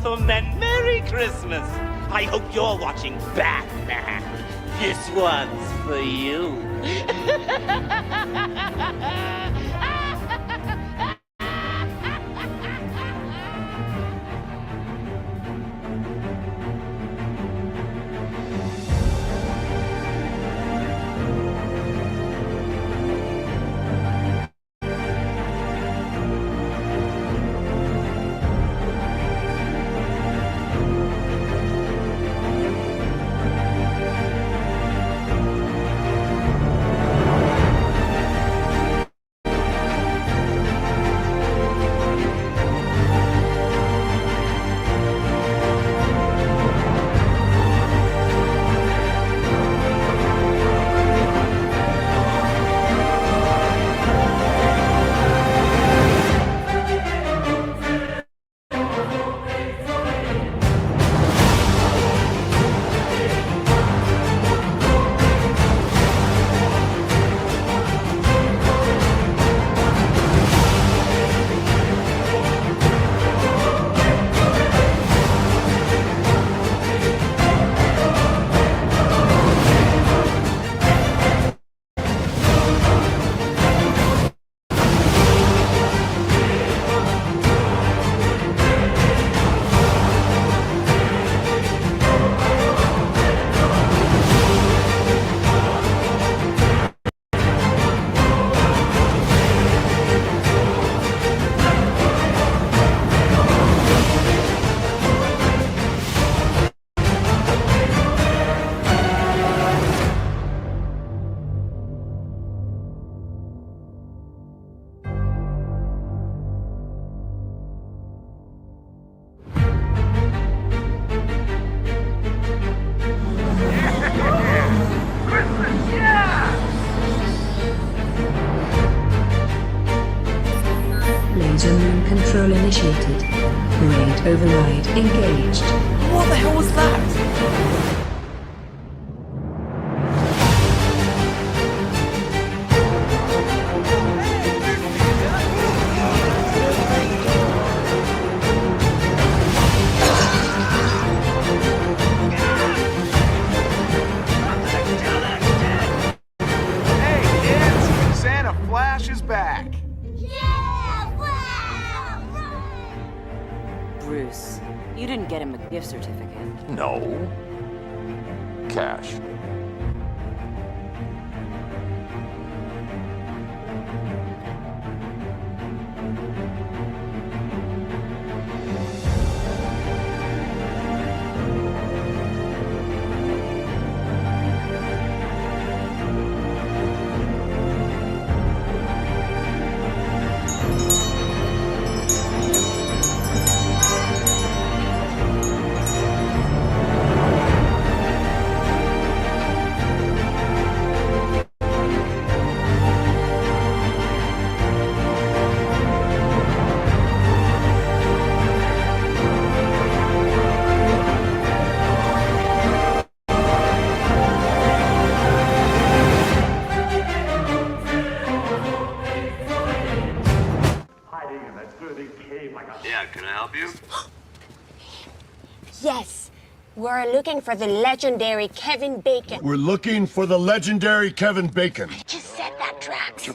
Gotham, and Merry Christmas. I hope you're watching Batman. This one's for you. Laser moon control initiated. Parade override engaged. What the hell was that? Bruce, you didn't get him a gift certificate. No. Cash. Yeah, can I help you? Yes, we're looking for the legendary Kevin Bacon. We're looking for the legendary Kevin Bacon. I just said that, Drax.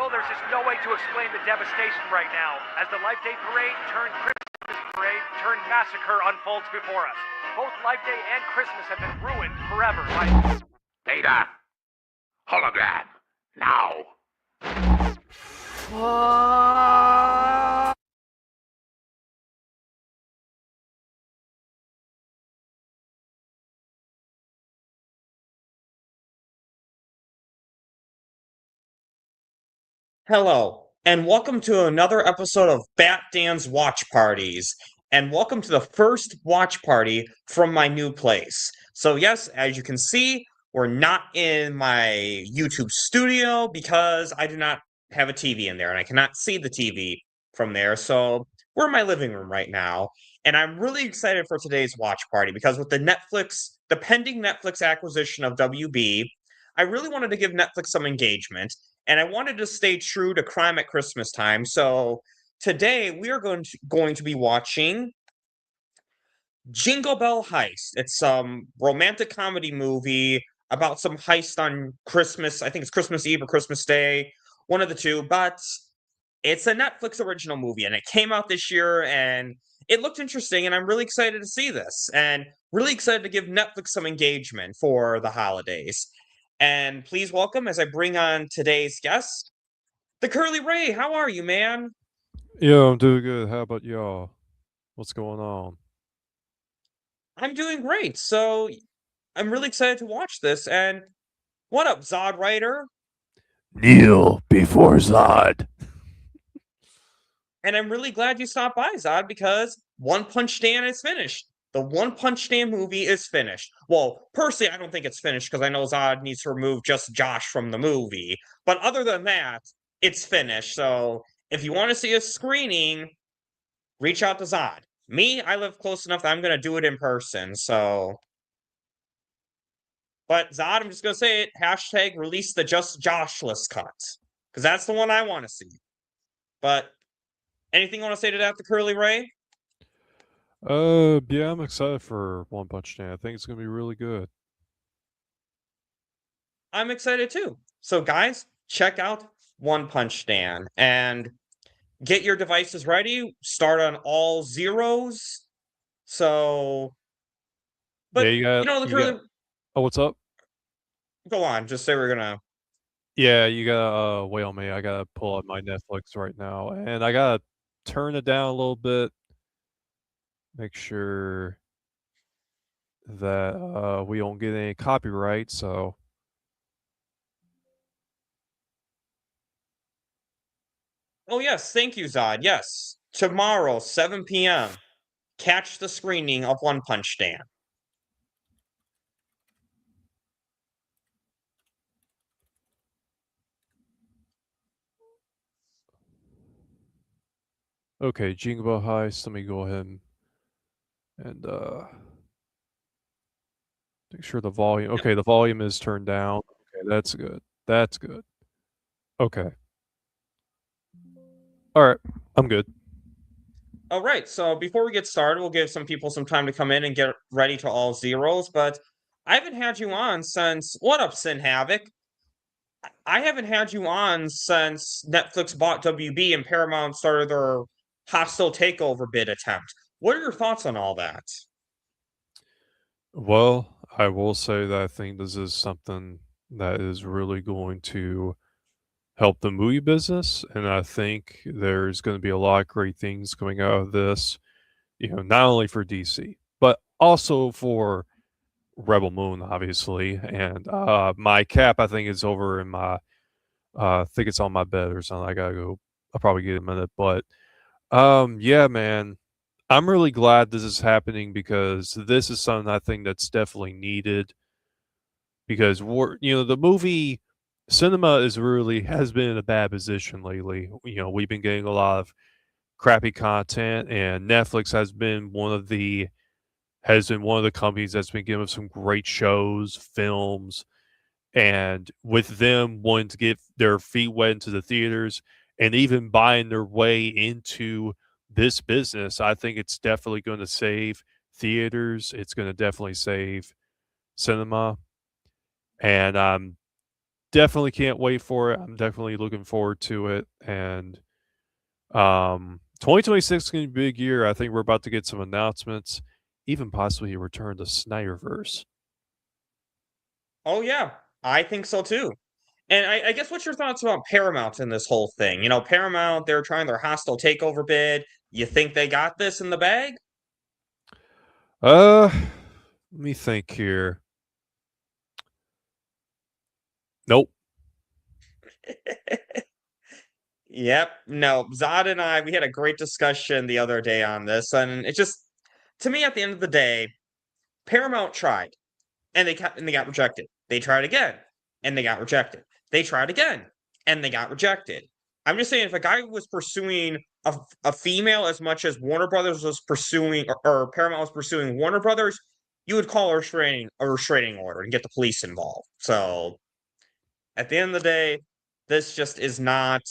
There's just no way to explain the devastation right now, as the Life Day Parade turned Christmas Parade turned massacre unfolds before us. Both Life Day and Christmas have been ruined forever by... Data. Hologram. Now. Hello, and welcome to another episode of Bat Dan's Watch Parties, and welcome to the first watch party from my new place. So yes, as you can see, we're not in my YouTube studio because I do not have a TV in there, and I cannot see the TV from there, so we're in my living room right now, and I'm really excited for today's watch party because with the pending Netflix acquisition of WB, I really wanted to give Netflix some engagement, and I wanted to stay true to crime at Christmas time. So today we are going to be watching Jingle Bell Heist. It's some romantic comedy movie about some heist on Christmas. I think it's Christmas Eve or Christmas Day, one of the two, but it's a Netflix original movie and it came out this year and it looked interesting and I'm really excited to see this and really excited to give Netflix some engagement for the holidays. And please welcome as I bring on today's guest, TheCurlyRay. How are you, man? Yeah, I'm doing good. How about y'all? What's going on? I'm doing great. So I'm really excited to watch this. And what up, Zod Writer? Kneel before Zod. And I'm really glad you stopped by, Zod, because One Punch Man is finished. The One Punch Man movie is finished. Well, personally, I don't think it's finished because I know Zod needs to remove just Josh from the movie. But other than that, it's finished. So if you want to see a screening, reach out to Zod. Me, I live close enough that I'm going to do it in person. So, but Zod, I'm just going to say it. Hashtag release the Just Joshless cut. Because that's the one I want to see. But anything you want to say to that, TheCurlyRay? Yeah, I'm excited for One Punch Man. I think it's gonna be really good. I'm excited too. So, guys, check out One Punch Man and get your devices ready. Start on all zeros. So, but Yeah, the Curly. Oh, what's up? Go on. Just say we're gonna. Yeah, you gotta wait on me. I gotta pull up my Netflix right now, and I gotta turn it down a little bit. Make sure that we don't get any copyright. So. Oh yes, thank you, Zod. Yes, tomorrow, 7 p.m. Catch the screening of One Punch Man. Okay, Jingle Heist. Let me go ahead and make sure the volume. Okay, the volume is turned down. Okay, that's good. That's good. Okay. All right, I'm good. All right, so before we get started, we'll give some people some time to come in and get ready to all zeros. But I haven't had you on since. What up, Sin Havoc? I haven't had you on since Netflix bought WB and Paramount started their hostile takeover bid attempt. What are your thoughts on all that? Well, I will say that I think this is something that is really going to help the movie business, and I think there's going to be a lot of great things coming out of this. Not only for DC, but also for Rebel Moon, obviously. And my cap, I think, is over in my. I think it's on my bed or something. I gotta go. I'll probably get it in a minute, but yeah, man. I'm really glad this is happening because this is something I think that's definitely needed. Because the movie cinema has been in a bad position lately. We've been getting a lot of crappy content, and Netflix has been one of the companies that's been giving us some great shows, films, and with them wanting to get their feet wet into the theaters and even buying their way into this business, I think it's definitely going to save theaters. It's going to definitely save cinema. And definitely can't wait for it. I'm definitely looking forward to it. And 2026 is going to be a big year. I think we're about to get some announcements, even possibly a return to Snyderverse. Oh yeah, I think so too. And I guess what's your thoughts about Paramount in this whole thing? You know, Paramount, they're trying their hostile takeover bid. You think they got this in the bag? Let me think here. Nope. Yep. No, Zod and I, we had a great discussion the other day on this, and it just, to me, at the end of the day, Paramount tried, and they got rejected. They tried again, and they got rejected. They tried again, and they got rejected. I'm just saying, if a guy was pursuing a female as much as Warner Brothers was pursuing, or Paramount was pursuing Warner Brothers, you would call a restraining order and get the police involved. So, at the end of the day, this just is not.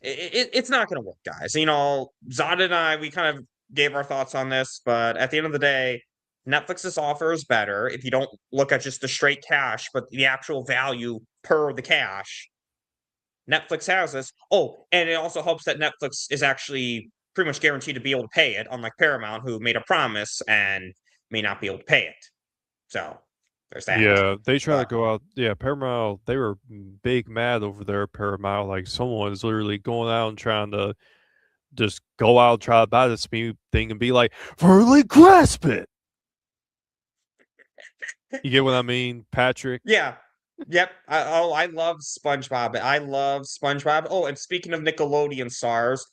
It's not going to work, guys. You know, Zod and I, we kind of gave our thoughts on this, but at the end of the day, Netflix's offer is better if you don't look at just the straight cash, but the actual value per the cash. Netflix has this. Oh, and it also helps that Netflix is actually pretty much guaranteed to be able to pay it, unlike Paramount, who made a promise and may not be able to pay it. So there's that. Yeah, they try to go out. Yeah, Paramount, they were big mad over there, Paramount. Like, someone is literally going out and trying to just go out and try to buy this new thing and be like, "Firmly grasp it." You get what I mean, Patrick? Yeah. Yep. I love SpongeBob. I love SpongeBob. Oh, and speaking of Nickelodeon stars,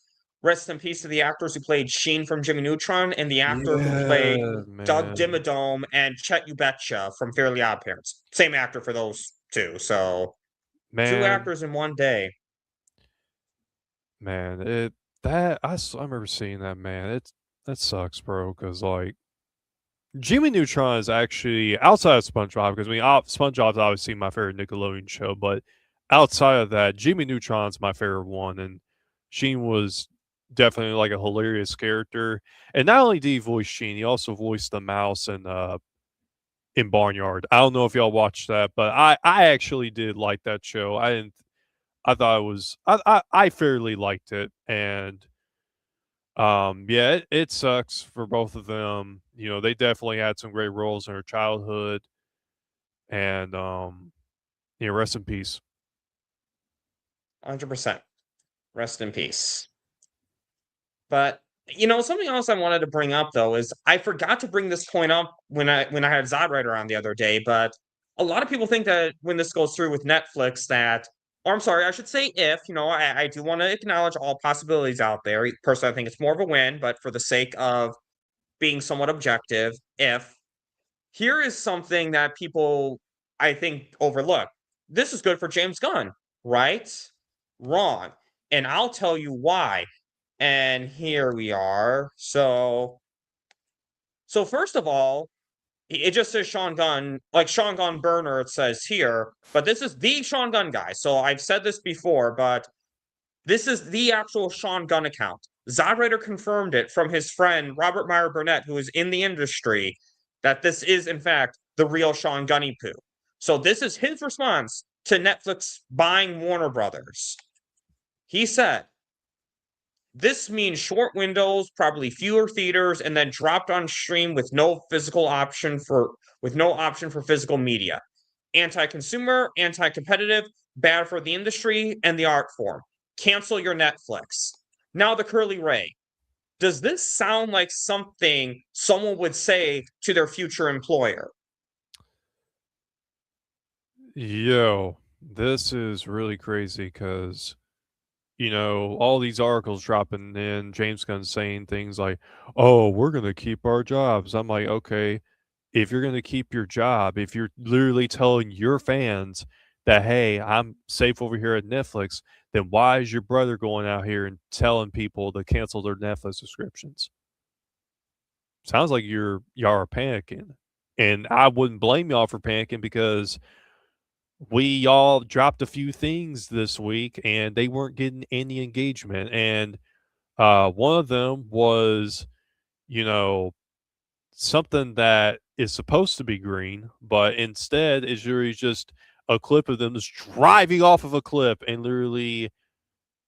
rest in peace to the actors who played Sheen from Jimmy Neutron and the actor who played Doug man. Dimmadome and Chet You Betcha from Fairly Odd Parents. Same actor for those two. So two Man, actors in one day. man, I remember seeing that, man. That sucks, bro. Because like Jimmy Neutron is actually outside of SpongeBob. Because I mean, SpongeBob's obviously my favorite Nickelodeon show, but outside of that, Jimmy Neutron's my favorite one, and Sheen was definitely like a hilarious character. And not only did he voice Sheen, he also voiced the mouse in Barnyard. I don't know if y'all watched that, but I actually did like that show. I thought it was I fairly liked it, and yeah, it sucks for both of them. You know, they definitely had some great roles in their childhood, and you know, rest in peace. 100%. Rest in peace. But you know, something else I wanted to bring up though is I forgot to bring this point up when I had Zodwriter on the other day, but a lot of people think that when this goes through with Netflix that or I'm sorry, I should say if, you know, I do want to acknowledge all possibilities out there. Personally, I think it's more of a win, but for the sake of being somewhat objective, if here is something that people I think overlook. This is good for James Gunn, right? Wrong. And I'll tell you why. And here we are. So first of all, it just says Sean Gunn, like Sean Gunn burner, it says here, but this is the Sean Gunn guy. So I've said this before, but this is the actual Sean Gunn account. Zodwriter confirmed it from his friend Robert Meyer Burnett, who is in the industry, that this is in fact the real Sean Gunny poo. So this is his response to Netflix buying Warner Brothers. He said, this means short windows, probably fewer theaters, and then dropped on stream with no option for physical media. Anti-consumer, anti-competitive, bad for the industry and the art form. Cancel your Netflix. Now the Curly Ray. Does this sound like something someone would say to their future employer? Yo, this is really crazy because, you know, all these articles dropping in, James Gunn saying things like, "Oh, we're gonna keep our jobs." I'm like, okay, if you're gonna keep your job, if you're literally telling your fans that, "Hey, I'm safe over here at Netflix," then why is your brother going out here and telling people to cancel their Netflix subscriptions? Sounds like y'all are panicking, and I wouldn't blame y'all for panicking because we all dropped a few things this week and they weren't getting any engagement. And one of them was, you know, something that is supposed to be green, but instead is really just a clip of them just driving off of a cliff and literally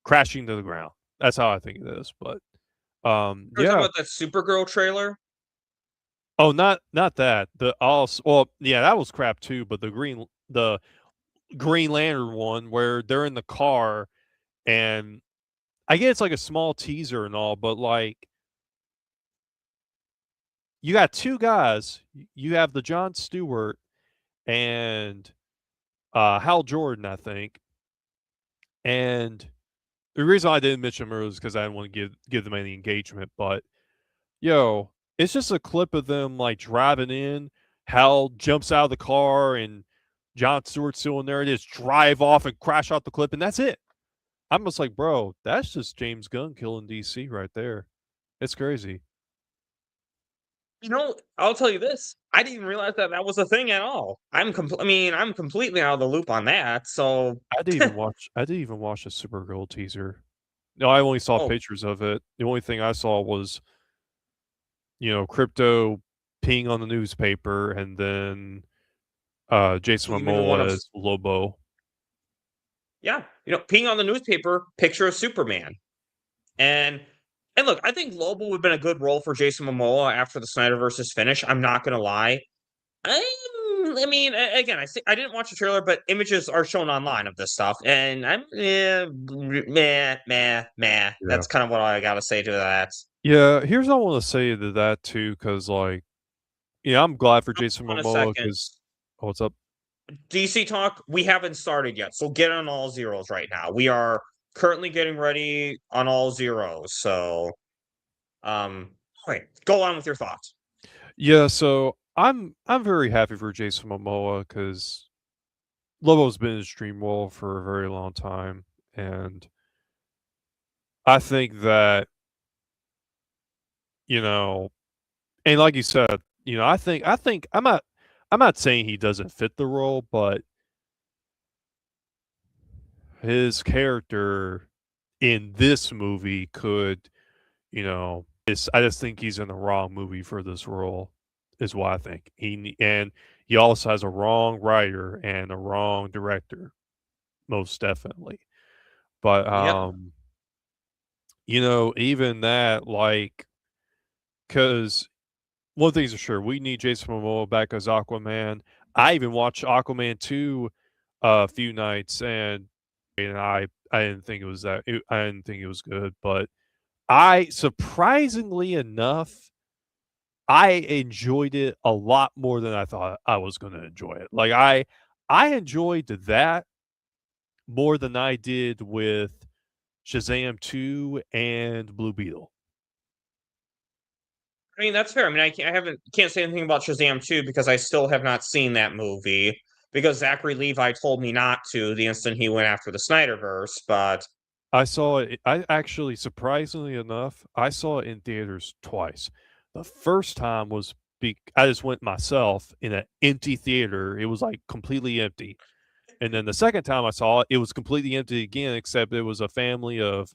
crashing to the ground. That's how I think it is. But Talking yeah. about that Supergirl trailer. Oh, not that. Well, yeah, that was crap too. But the Green Lantern one where they're in the car, and I get it's like a small teaser and all, but like you got two guys. You have the Jon Stewart and Hal Jordan, I think. And the reason I didn't mention them is because I didn't want to give them any engagement. But yo, it's just a clip of them like driving in. Hal jumps out of the car and Jon Stewart's still in there. They just drive off and crash out the clip, and that's it. I'm just like, bro, that's just James Gunn killing DC right there. It's crazy. You know, I'll tell you this. I didn't realize that that was a thing at all. I'm completely out of the loop on that. So I didn't even watch. I didn't even watch the Supergirl teaser. No, I only saw Oh. pictures of it. The only thing I saw was, Crypto peeing on the newspaper, and then Jason You mean the one Momoa of- as Lobo. yeah, peeing on the newspaper, picture of Superman. And look, I think Lobo would have been a good role for Jason Momoa after the Snyderverse is finished. I'm not gonna lie. I mean, again, I didn't watch the trailer, but images are shown online of this stuff, and I'm meh. That's kind of what I gotta say to that. Yeah, here's what I want to say to that too, because like, I'm glad for Jason on a Momoa second. because. Oh, what's up? DC talk, we haven't started yet, so get on all zeros right now. We are currently getting ready on all zeros. So, wait, go on with your thoughts. Yeah, so I'm very happy for Jason Momoa because Lobo's been his dream role for a very long time, and I think that and like you said, I think I'm not saying he doesn't fit the role, but his character in this movie could, I just think he's in the wrong movie for this role, is what I think. He also has a wrong writer and a wrong director, most definitely. But Yep. even that, like, because one thing's for sure, we need Jason Momoa back as Aquaman. I even watched Aquaman 2 a few nights, and I didn't think it was I didn't think it was good, but surprisingly enough, I enjoyed it a lot more than I thought I was gonna enjoy it. Like, I enjoyed that more than I did with Shazam 2 and Blue Beetle. I mean, that's fair. I mean, I can't say anything about Shazam 2 because I still have not seen that movie because Zachary Levi told me not to the instant he went after the Snyderverse. But I saw it. I actually, surprisingly enough, I saw it in theaters twice. The first time was I just went myself in an empty theater. It was like completely empty. And then the second time I saw it, it was completely empty again, except it was a family of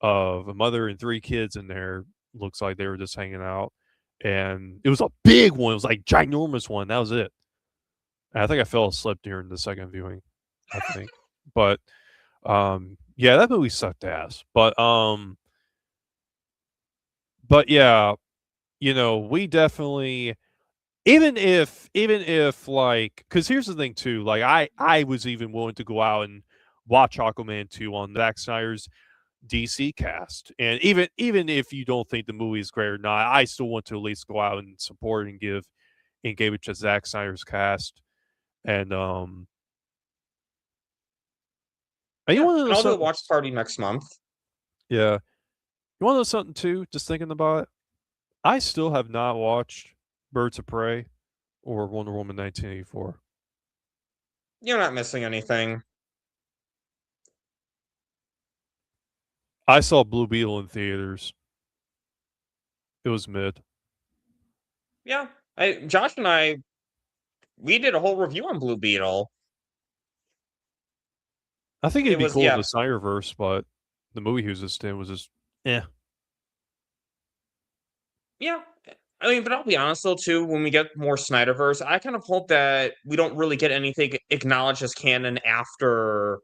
a mother and three kids in there. Looks like they were just hanging out. And it was a big one. It was like ginormous one. That was it. And I think I fell asleep during the second viewing, I think. But yeah, that movie sucked ass. But yeah, we definitely, even if like, because here's the thing too, like I was even willing to go out and watch Aquaman 2 on Zack Snyder's DC cast, and even if you don't think the movie is great or not, I still want to at least go out and support and give it to Zack Snyder's cast. And you want to know I'll do a something? watch party next month. Yeah, you want to know something too? Just thinking about it, I still have not watched Birds of Prey or Wonder Woman 1984. You're not missing anything. I saw Blue Beetle in theaters. It was mid. Yeah, Josh and I, we did a whole review on Blue Beetle. I think it'd be cool in yeah. the Snyderverse, but the movie he was just in was just Yeah, I mean, but I'll be honest though too. When we get more Snyderverse, I kind of hope that we don't really get anything acknowledged as canon after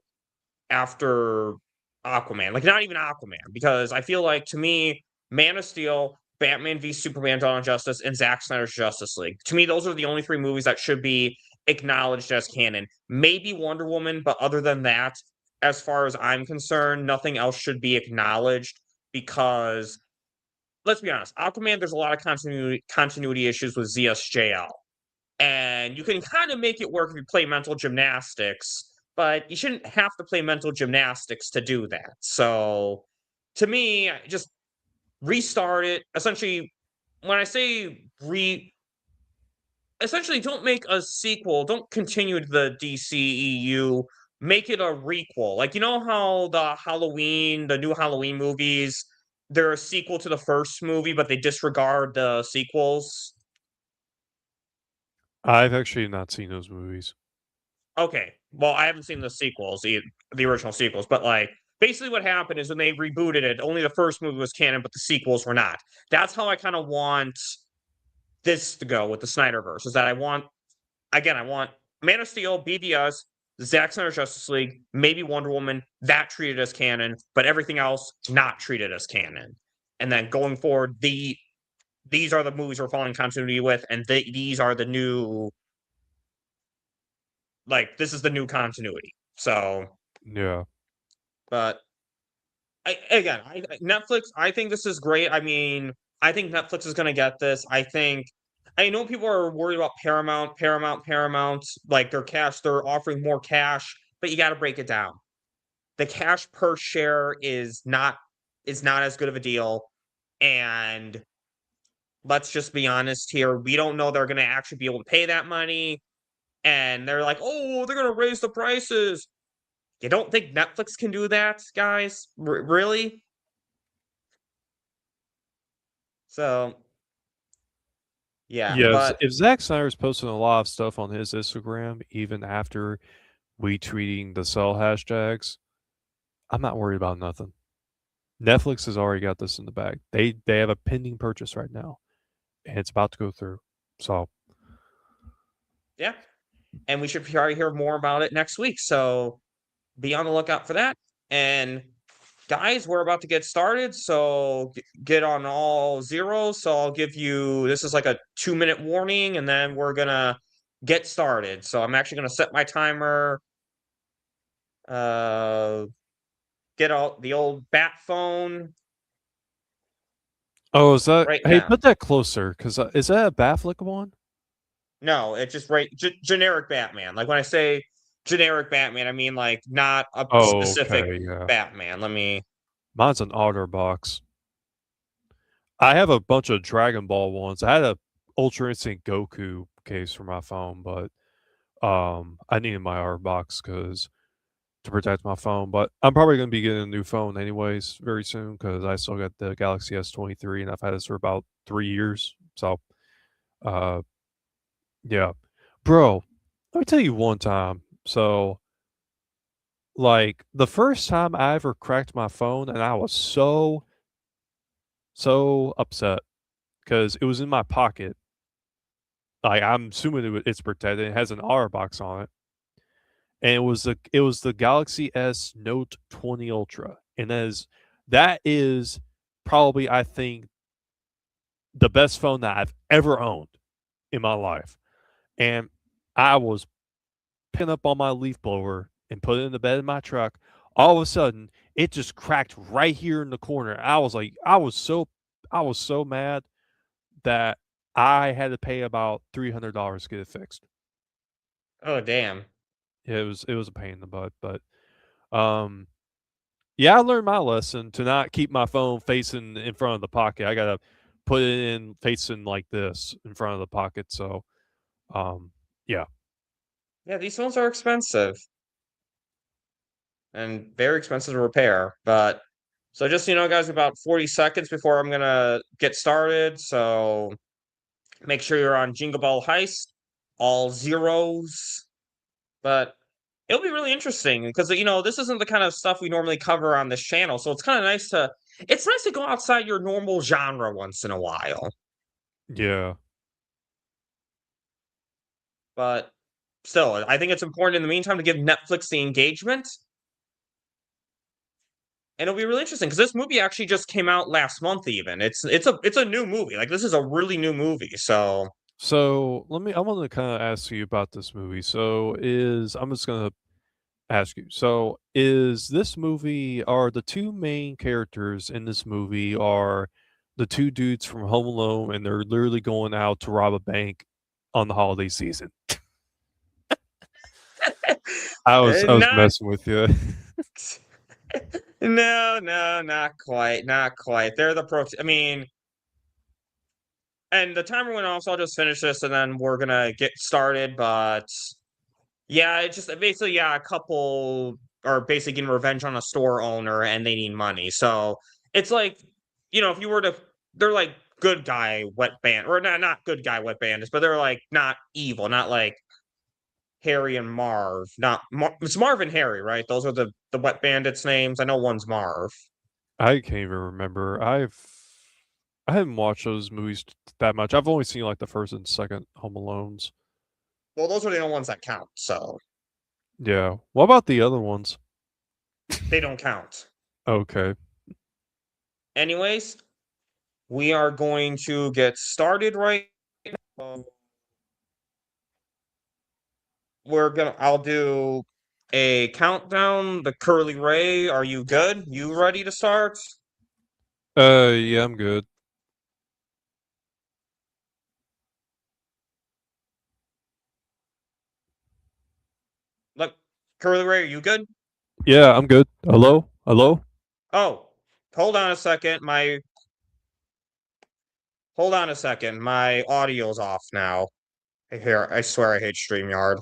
Aquaman. Like, not even Aquaman, because I feel like, to me, Man of Steel, Batman v Superman: Dawn of Justice, and Zack Snyder's Justice League. To me, those are the only 3 movies that should be acknowledged as canon. Maybe Wonder Woman, but other than that, as far as I'm concerned, nothing else should be acknowledged because, let's be honest, Aquaman, there's a lot of continuity issues with ZSJL. And you can kind of make it work if you play mental gymnastics, but you shouldn't have to play mental gymnastics to do that. So, to me, just restart it. Essentially, when I say essentially, don't make a sequel. Don't continue the DCEU. Make it a requel. Like, you know how the new Halloween movies, they're a sequel to the first movie, but they disregard the sequels? I've actually not seen those movies. Okay. Well, I haven't seen the sequels, the original sequels, but, like, basically what happened is when they rebooted it, only the first movie was canon, but the sequels were not. That's how I kind of want this to go with the Snyderverse, is that I want Man of Steel, BVS, Zack Snyder's Justice League, maybe Wonder Woman, that treated as canon, but everything else not treated as canon. And then going forward, these are the movies we're following continuity with, and these are the new, like, this is the new continuity. So, Yeah. but Netflix, I think this is great. I mean, I think Netflix is going to get this. I know people are worried about Paramount, like their cash, they're offering more cash, but you got to break it down. The cash per share is not as good of a deal, and let's just be honest here, we don't know they're going to actually be able to pay that money, and they're like, "Oh, they're going to raise the prices." You don't think Netflix can do that, guys? Really? So, yeah, Yeah, but if Zack Snyder's posting a lot of stuff on his Instagram, even after retweeting the sell hashtags, I'm not worried about nothing. Netflix has already got this in the bag. They have a pending purchase right now, and it's about to go through. So, yeah, and we should probably hear more about it next week. So be on the lookout for that. And guys, we're about to get started. So get on all zeros. So I'll give you, this is like a 2-minute warning, and then we're going to get started. So I'm actually going to set my timer. Get out the old bat phone oh, is that? right Hey, now. put that closer, because is that a Batflick one? No, it's just generic Batman. Like when I say generic Batman, I mean like not a Oh, specific okay, yeah. Batman. Let me. Mine's an Otter box. I have a bunch of Dragon Ball ones. I had a Ultra Instinct Goku case for my phone, but I needed my Otter box because to protect my phone. But I'm probably going to be getting a new phone anyways very soon because I still got the Galaxy S23 and I've had this for about 3 years. So, uh, yeah, bro. Let me tell you one time. So, like the first time I ever cracked my phone, and I was so upset because it was in my pocket. Like I'm assuming it's protected. It has an R box on it, and it was the Galaxy S Note 20 Ultra, and that is probably, I think, the best phone that I've ever owned in my life. And I was picking up on my leaf blower and put it in the bed of my truck. All of a sudden, it just cracked right here in the corner. I was like, I was so mad that I had to pay about $300 to get it fixed. Oh damn. Yeah, it was a pain in the butt, but um, yeah, I learned my lesson to not keep my phone facing in front of the pocket. I gotta put it in facing like this in front of the pocket. So, yeah. Yeah, these phones are expensive and very expensive to repair. But so just so you know, guys, about 40 seconds before I'm gonna get started. So make sure you're on Jingle Ball Heist, all zeros. But it'll be really interesting because this isn't the kind of stuff we normally cover on this channel. So it's kind of nice to go outside your normal genre once in a while. Yeah. But still, I think it's important in the meantime to give Netflix the engagement. And it'll be really interesting because this movie actually just came out last month. Even it's a new movie. Like this is a really new movie. So So I want to kind of ask you about this movie. I'm just gonna ask you. So is this movie are the two main characters in this movie are the two dudes from Home Alone, and they're literally going out to rob a bank on the holiday season? I was not messing with you. no, not quite, not quite. They're the pro. I mean, and the timer went off, so I'll just finish this and then we're gonna get started. But yeah, it's just basically, yeah, a couple are basically getting revenge on a store owner and they need money. So it's like, if you were to, they're like good guy wet band, or not good guy wet bandits, but they're like not evil, not like Harry and Marv. Not it's Marv and Harry, right? Those are the wet bandits' names. I know one's Marv. I can't even remember. I haven't watched those movies that much. I've only seen like the first and second Home Alones. Well, those are the only ones that count, so Yeah. What about the other ones? they don't count. Okay. Anyways, we are going to get started right now. I'll do a countdown. The Curly Ray, are you good? You ready to start? Yeah, I'm good. Look, Curly Ray, are you good? Yeah, I'm good. Hello? Hello? Oh, hold on a second. Hold on a second. My audio's off now. Here, I swear I hate StreamYard.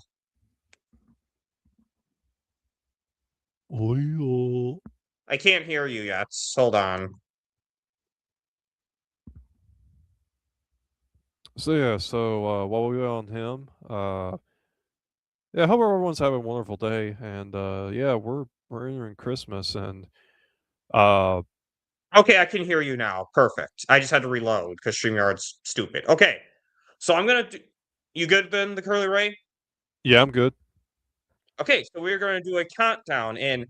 Oil. I can't hear you yet. Hold on. While we were on him, yeah, I hope everyone's having a wonderful day. And yeah, we're entering Christmas, and uh Okay, I can hear you now. Perfect. I just had to reload because StreamYard's stupid. Okay, so I'm gonna do. You good, Ben, the Curly Ray? yeah, I'm good. Okay, so we're gonna do a countdown and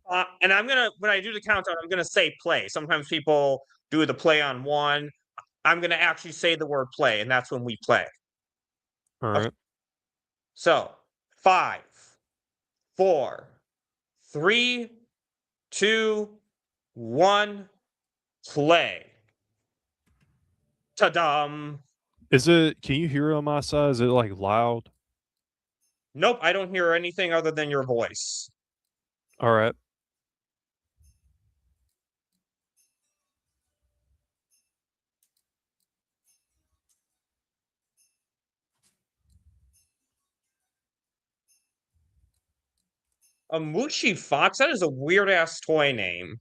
when I do the countdown, I'm gonna say play. Sometimes people do the play on one. I'm gonna actually say the word play, and that's when we play. All Okay, right. so 5, 4, 3, 2, 1, play. Ta-dum! Can you hear it on my side? Is it like loud? Nope, I don't hear anything other than your voice. All right. A Mushy Fox? That is a weird ass toy name.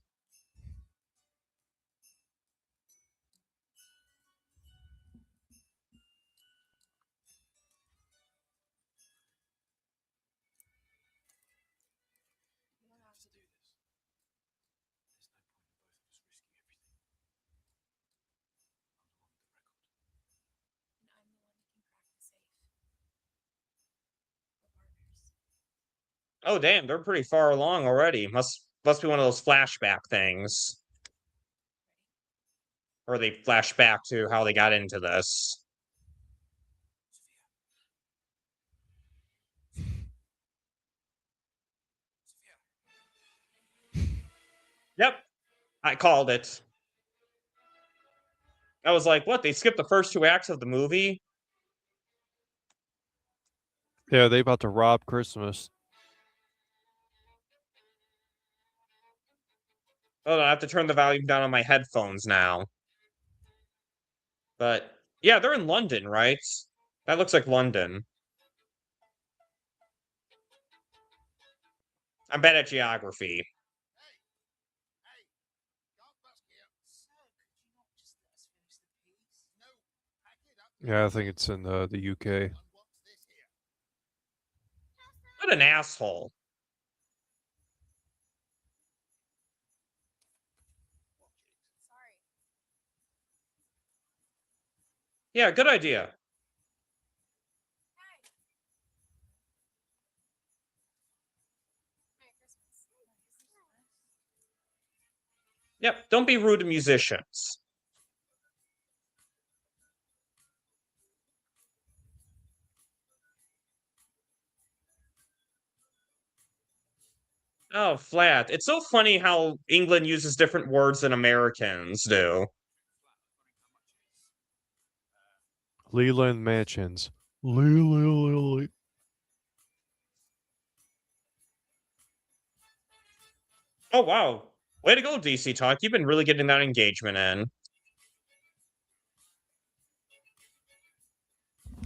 Oh damn, they're pretty far along already. Must be one of those flashback things. Or they flash back to how they got into this. Yep, I called it. I was like, what? They skipped the first 2 acts of the movie? Yeah, they about to rob Christmas. Oh, I have to turn the volume down on my headphones now. But yeah, they're in London, right? That looks like London. I'm bad at geography. Yeah, I think it's in the UK. What an asshole. Yeah, good idea. Yep, don't be rude to musicians. Oh, flat. It's so funny how England uses different words than Americans do. Leland Mansions. Leland. Oh, wow. Way to go, DC Talk. You've been really getting that engagement in.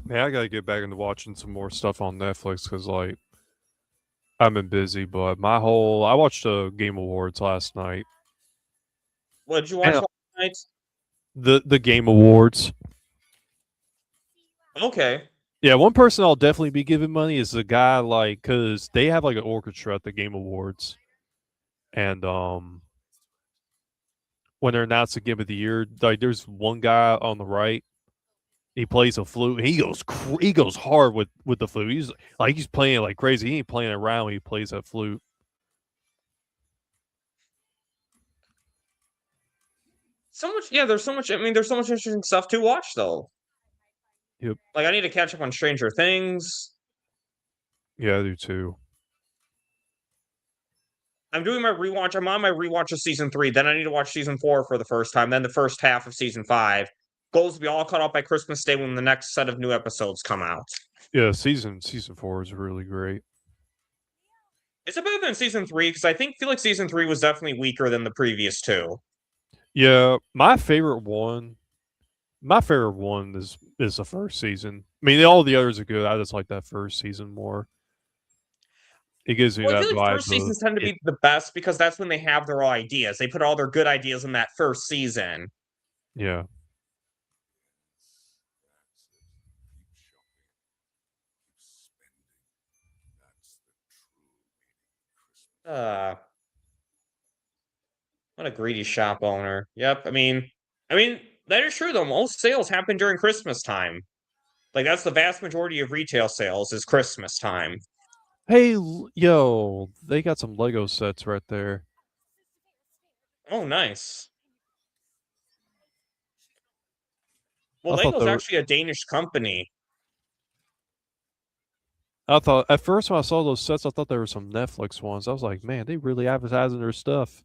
Man, I gotta get back into watching some more stuff on Netflix because, like, I've been busy. But I watched the Game Awards last night. What did you watch last night? The Game Awards. Okay. Yeah, one person I'll definitely be giving money is the guy, like, because they have like an orchestra at the Game Awards, and when they're announced the Game of the Year, like, there's one guy on the right. He plays a flute. And he goes hard with the flute. He's playing like crazy. He ain't playing around when he plays that flute. So much, yeah, there's so much, I mean, there's so much interesting stuff to watch, though. Yep. Like, I need to catch up on Stranger Things. Yeah, I do too. I'm doing my rewatch. I'm on my rewatch of season 3. Then I need to watch season 4 for the first time. Then the first half of season 5. Goal is to be all caught up by Christmas Day when the next set of new episodes come out. Yeah, season 4 is really great. Is it better than season 3? Because I feel like season 3 was definitely weaker than the previous 2. Yeah, my favorite one is the first season. I mean, all the others are good. I just like that first season more. It gives me Well, I that feel like vibe. first seasons tend to be the best because that's when they have their ideas. They put all their good ideas in that first season. Yeah. What a greedy shop owner. Yep. I mean that is true though. Most sales happen during Christmas time. Like that's the vast majority of retail sales is Christmas time. Hey, yo, they got some Lego sets right there. Oh, nice. Well, I thought Lego's they were. actually a Danish company. I thought at first when I saw those sets, I thought they were some Netflix ones. I was like, man, they really advertising their stuff.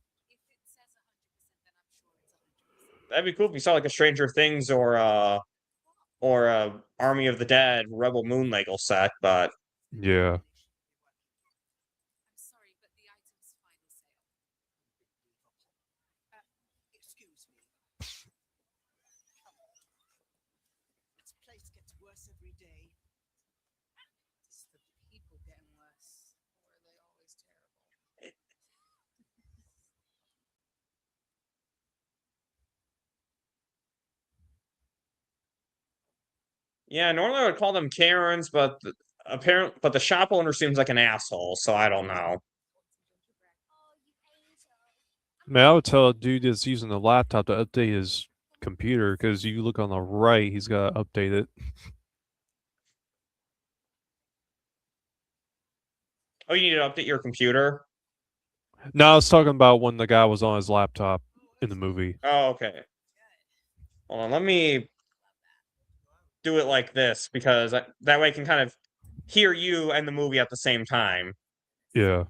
That'd be cool if you saw like a Stranger Things or a Army of the Dead Rebel Moon Lego set, but Yeah. yeah, normally I would call them Karens, but the shop owner seems like an asshole, so I don't know. Man, I would tell a dude that's using a laptop to update his computer because you look on the right, he's got to update it. Oh, you need to update your computer? No, I was talking about when the guy was on his laptop in the movie. Oh, okay. Hold on, let me do it like this because that way I can kind of hear you and the movie at the same time. Yeah.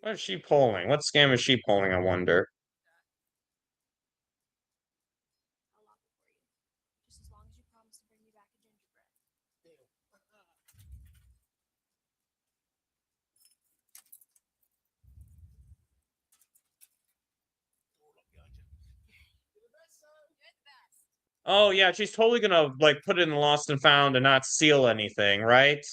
What is she pulling? What scam is she pulling, I wonder? Oh yeah, she's totally gonna like put it in lost and found and not steal anything, right?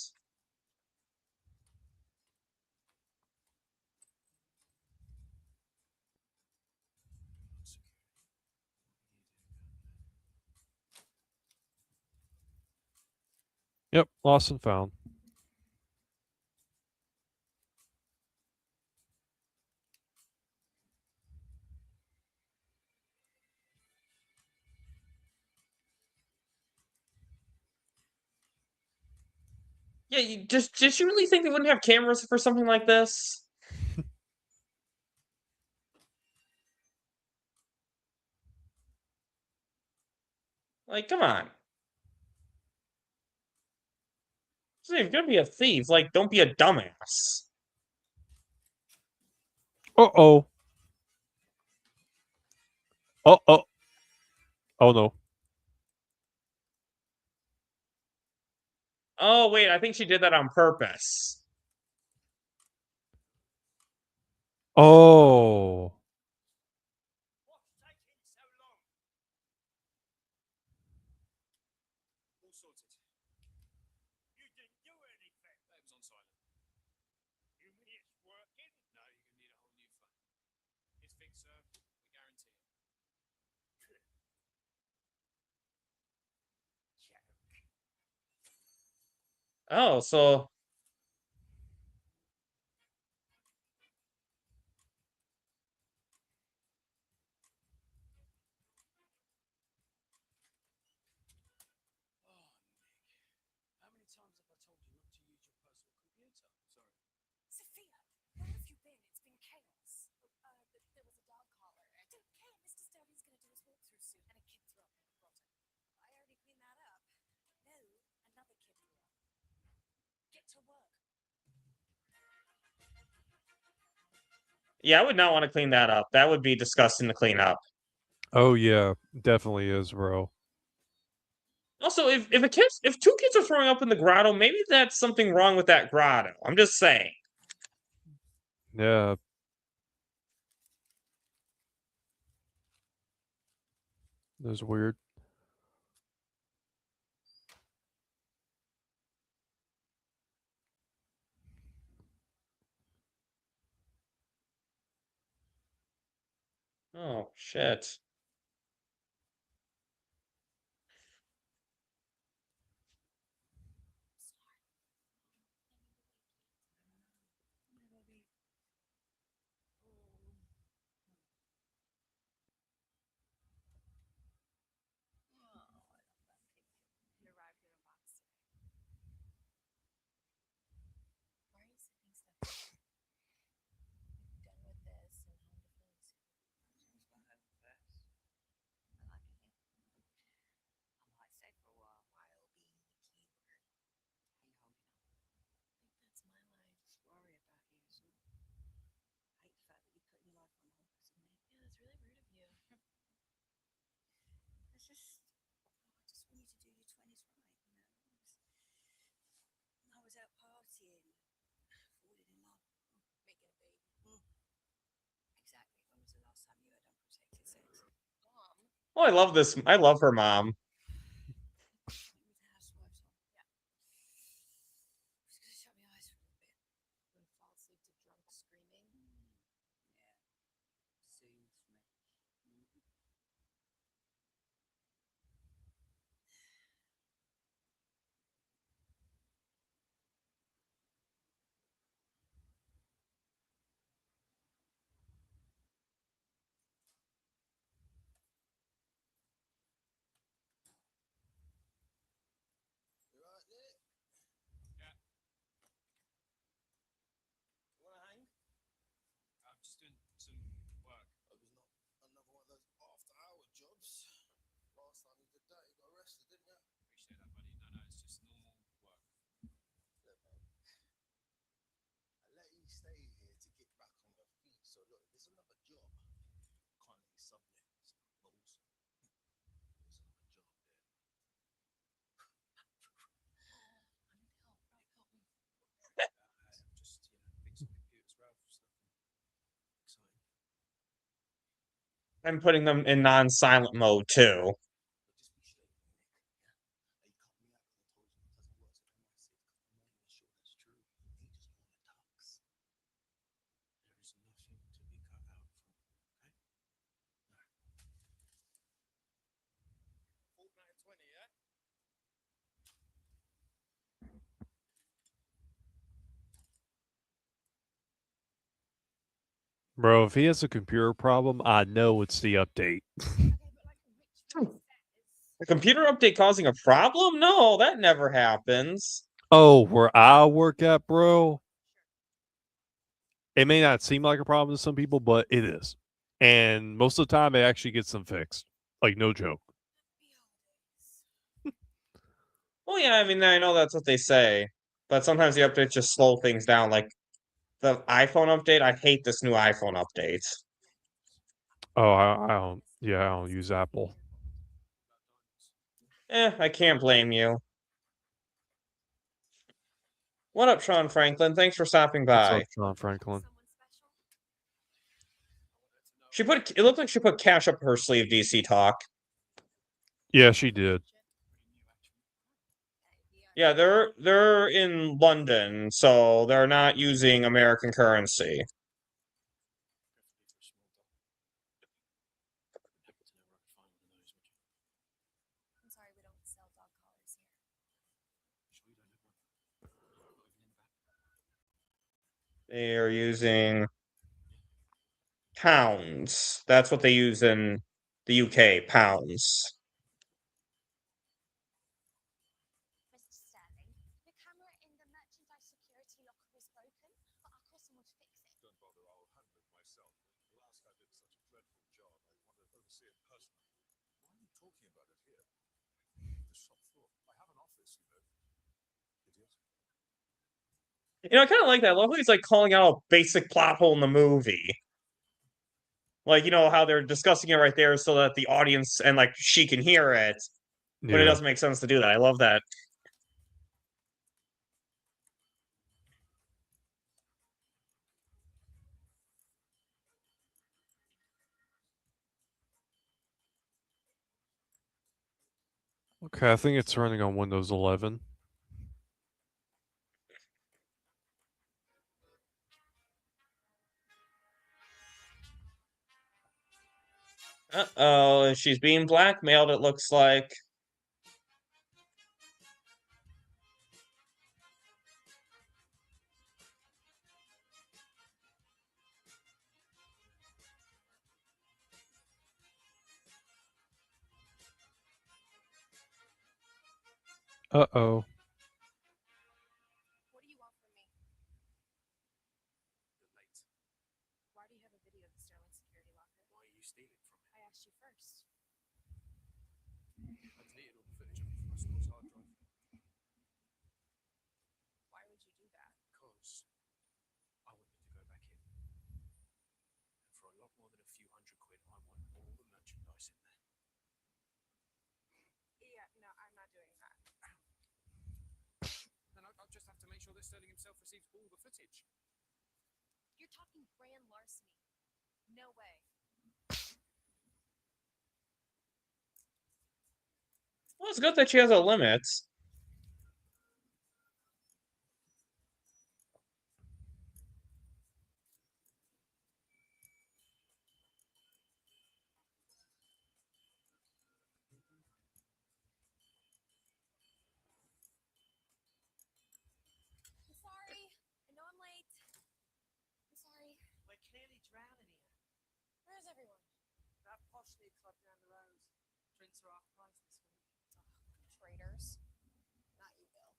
Yep. Lost and found. Yeah, did you really think they wouldn't have cameras for something like this? Like, come on. So if you're gonna be a thief, like, don't be a dumbass. Uh-oh. Uh-oh. Oh, no. Oh, wait, I think she did that on purpose. Oh. Oh, so... Sophia, where have you been? It's been chaos. There was a dog collar. I don't care. Mr. Sturdy's gonna do his walkthrough soon, and a kid threw up in the grotto. I already cleaned that up. No, another kid threw up. Get to work. Yeah, I would not want to clean that up. That would be disgusting to clean up. Oh, yeah. Definitely is, bro. Also, if two kids are throwing up in the grotto, maybe that's something wrong with that grotto. I'm just saying. Yeah. That's weird. Oh, shit. He arrived here in box today. Why are you sipping stuff? Done with this and home to Philly soon. I like it here. I might stay for a while being the keyword. How you holding up? I think that's my line. Worry about you. So I hate the fact that you put your life on hold because of me. Yeah, that's really rude of you. It's just, I just want you to do your 20s right, you know. I was out partying, falling in love, making a baby. Exactly. When was the last time you had unprotected sex? Mom. Oh, I love this. I love her mom. With the housewives on. Yeah. Just gonna shut my eyes for a little bit. Gonna fall asleep to drunk screaming. Yeah. Soothes me. You right, Nick? Yeah. You wanna hang? I'm just doing some work. Hope it's not another one of those after-hour jobs. Last time you did that, you got arrested, didn't you? Appreciate that, buddy. No, it's just normal work. Look, man. I let you stay here to get back on your feet. So look, there's another job. Can't let you sublet. It's not rules. There's another job there. I need help, right? Help me. I'm just, fixing computers, Ralph, stuff. Exciting. I'm putting them in non-silent mode too. Just be straight with me, Nick. Yeah? You cut me out because I told you it doesn't work, so I might say it because I'm not even sure that's true. He just want to talks. There is nothing to be cut out from, okay? Alright. Fortnite 20, yeah? Bro, if he has a computer problem, I know it's the update. A computer update causing a problem? No, that never happens. Oh, where I work at, bro. It may not seem like a problem to some people, but it is. And most of the time, it actually gets them fixed. Like, no joke. Well, yeah, I mean, I know that's what they say, but sometimes the updates just slow things down. Like the iPhone update, I hate this new iPhone update. Oh, I don't. Yeah, I don't use Apple. I can't blame you. What up, Sean Franklin? Thanks for stopping What's by. up, Sean Franklin? She put it looked like she put cash up her sleeve, DC Talk. Yeah, she did. Yeah, they're in London, so they're not using American currency. I'm sorry, we don't sell dog collars here. They are using pounds. That's what they use in the UK, pounds. Mr. Sterling, the camera in the merchandise security locker is broken, but I'll call someone to fix it. Don't bother, I'll handle it myself. Last guy did such a dreadful job, I want to oversee it personally. Why are you talking about it here? The shop floor. I have an office, you know. Idiot. You know, I kind of like that. I love how he's like calling out a basic plot hole in the movie. Like, you know, how they're discussing it right there so that the audience and like she can hear it, but it Yeah. doesn't make sense to do that. I love that. Okay, I think it's running on Windows 11. Uh-oh, she's being blackmailed, it looks like. Uh-oh. What do you want from me? You're late. Why do you have a video of the Sterling security locker? Why are you stealing from it? I asked you first. I deleted all the footage of it from my store's hard drive. Why would you do that? Because I want you to go back in. And for a lot more than a few £100, I want all the merchandise in there. Yeah, no, I'm not doing that. Then I'll just have to make sure that Sterling himself receives all the footage. You're talking grand larceny. No way. Well, it's good that she has a limit. I'm sorry. I know I'm late. I'm sorry. We're clearly drowning here. Where's everyone? That posh new club down the road. Drinks are half price this week. Traitors. Not you, Bill.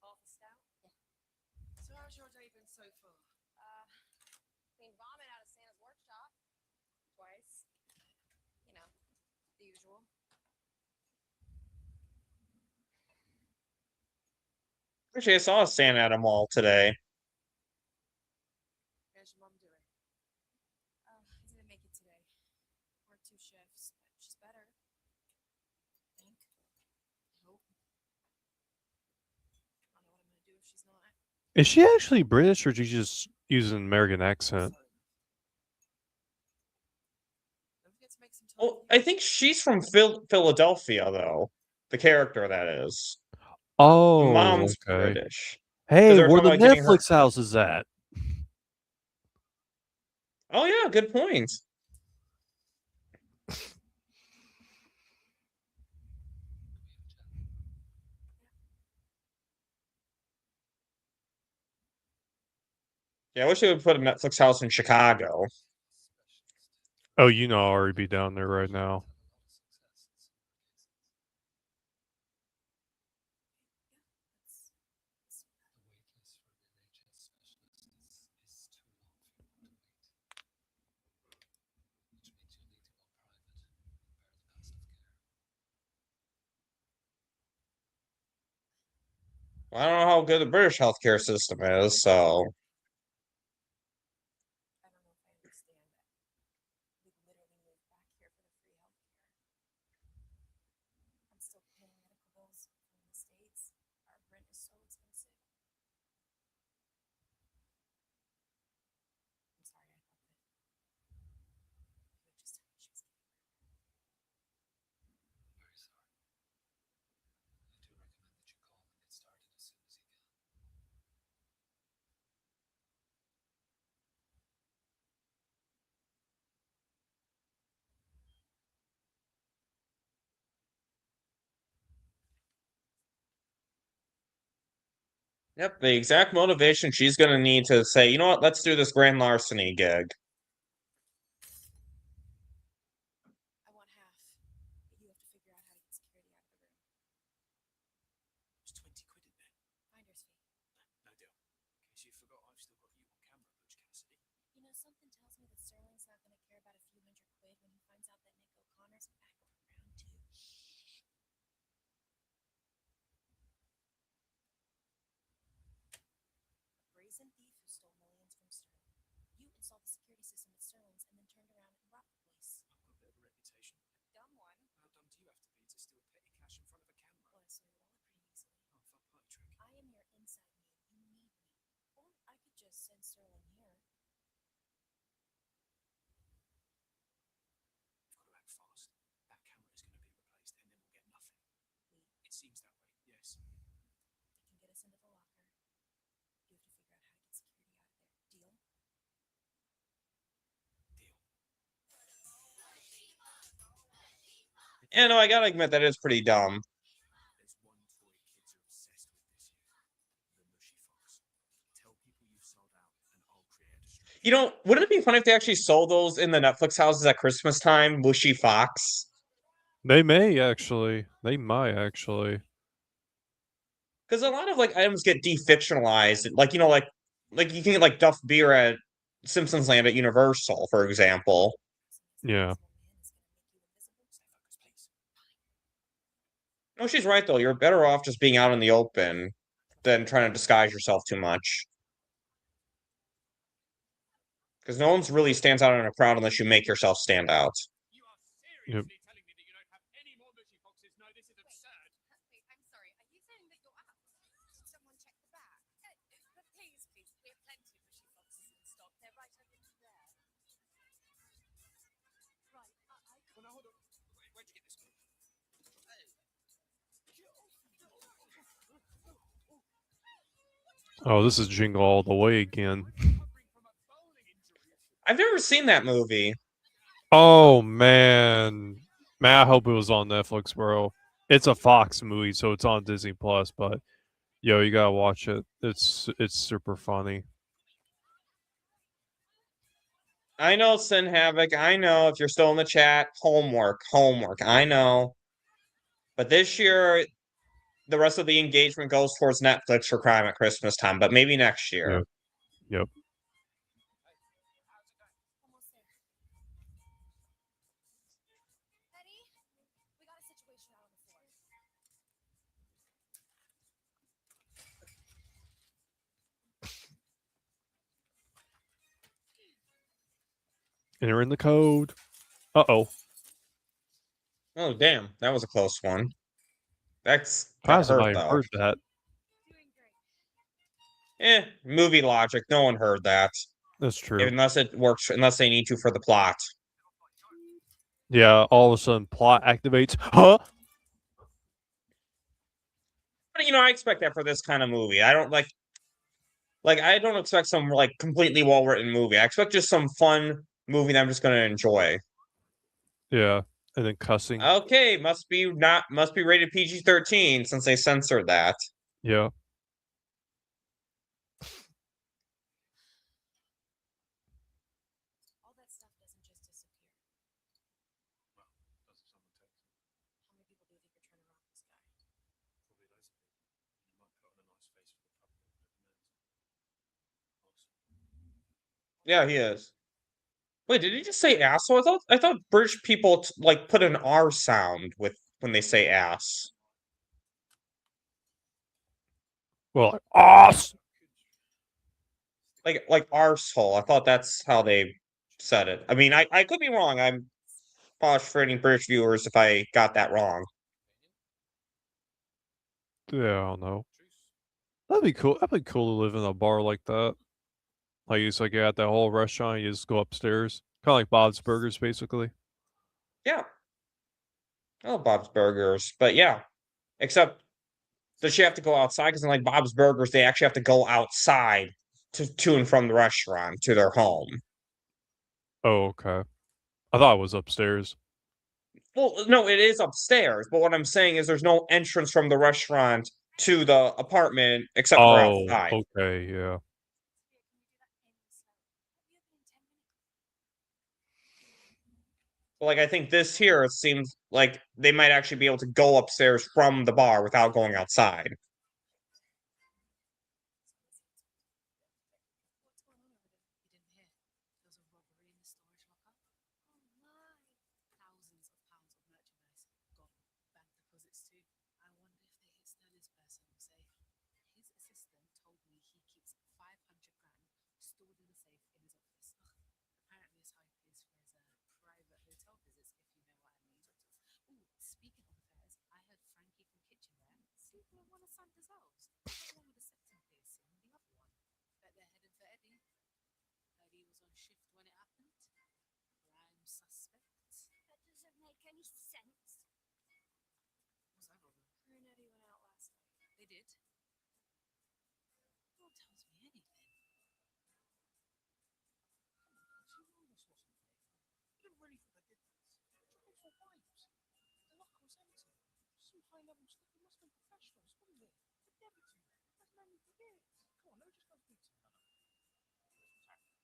Half a stout? Yeah. So how's your day been so far? Clean vomit out of Santa's workshop. Twice. You know, the usual. Actually, I saw a Santa at a mall today. How's your mum doing? I didn't make it today. Worked 2 shifts, but she's better. I think. I hope. I don't know what I'm gonna do if she's not. Is she actually British or is she just using an American accent? Don't forget to make some time. Well, I think she's from Philadelphia, though. The character, that is. Oh, Mom's okay. British. Hey, they're where talking the about getting her- Netflix house is at? Oh, yeah, good point. Yeah, I wish they would put a Netflix house in Chicago. Oh, you know I'll already be down there right now. I don't know how good the British healthcare system is, so. I don't know if I understand it. We literally moved back here for the free healthcare. I'm still paying medical bills from the States. Our rent is so expensive. I'm sorry, I thought that you would just tell me she was getting murdered. I'm very sorry. I do recommend that you call and get started as soon as you can. Yep, the exact motivation she's gonna need to say, you know what, let's do this grand larceny gig. I want half, but you have to figure out how to get security out of the room. There's 20 quid in there. Finder's fee. No deal. In case you forgot, I've still got you on camera, Butch Cassidy. You know, something tells me that Sterling's not going to care about a few hundred quid when he finds out that Nick O'Connor's back around too. A brazen thief who stole millions from Sterling. You installed the security system at Sterling's and then turned around and robbed the place. I've got a bit of a reputation. A dumb one. How dumb do you have to be to steal petty cash in front of a camera? Well, I stole your wallet pretty easily. Oh, fun party trick. I am your inside man. You need me. Or I could just send Sterling here. We've got to act fast. That camera is going to be replaced and then we'll get nothing. It seems that way, yes. They can get us into the locker. You have to figure out how to get security out of there. Deal? Deal. Yeah, no, I gotta admit that is pretty dumb. There's one toy kids are obsessed with this year. The mushy fox. Tell people you've sold out and I'll create a distraction. You know, wouldn't it be fun if they actually sold those in the Netflix houses at Christmas time? Mushy Fox. They may actually. They might actually. Because a lot of like items get defictionalized. Like, you know, like you can get like Duff Beer at Simpsons Land at Universal, for example. Yeah. No, she's right though. You're better off just being out in the open than trying to disguise yourself too much. Because no one's really stands out in a crowd unless you make yourself stand out. You are seriously telling me that you don't have any more mushy foxes? No, this is absurd. Wait, I'm sorry. Are you saying that you're out? Someone check the back. But please, we have plenty of mushy foxes in stock. They're right over there. Right, Well, now hold on. Where'd you get this? Oh, this is Jingle all the way again. I've never seen that movie. Oh man, I hope it was on Netflix, bro. It's a Fox movie, so it's on Disney Plus. But yo, you gotta watch it. It's super funny. I know, Sin Havoc. I know if you're still in the chat. Homework. I know. But this year, the rest of the engagement goes towards Netflix for Crime at Christmas time. But maybe next year. Yep. almost there. Eddie, we got a situation out on the floor. Enter in the code. Uh-oh. Oh, damn. That was a close one. That How's hurt, I though. heard that? Movie logic. No one heard that. That's true. Unless it works, unless they need to for the plot. Yeah, all of a sudden plot activates. Huh? But, you know, I expect that for this kind of movie. I don't like I don't expect some like completely well-written movie. I expect just some fun movie that I'm just gonna enjoy. Yeah, and then cussing. Okay, must be rated PG-13 since they censored that. Yeah. All that stuff doesn't just disappear. Well, does if someone takes it. How many people do you think are trying to rob this guy? Probably loads of people. And you might put on a nice face for the public, but it demands. Awesome. Yeah, he is. Wait, did he just say asshole? I thought British people like put an R sound with when they say ass. Well, ass. Like arsehole. I thought that's how they said it. I mean, I could be wrong. I'm apologize for any British viewers if I got that wrong. Yeah, I don't know. That'd be cool. That'd be cool to live in a bar like that. Like it's like at that whole restaurant, you just go upstairs, kind of like Bob's Burgers, basically. Yeah. Oh, Bob's Burgers. But yeah. Except does she have to go outside? Because in like Bob's Burgers, they actually have to go outside to and from the restaurant to their home. Oh, okay. I thought it was upstairs. Well, no, it is upstairs. But what I'm saying is there's no entrance from the restaurant to the apartment except for Oh, outside. okay, yeah. Like I think this here, it seems like they might actually be able to go upstairs from the bar without going outside.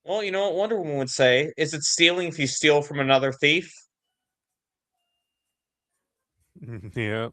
Well, you know what Wonder Woman would say? Is it stealing if you steal from another thief? Yeah.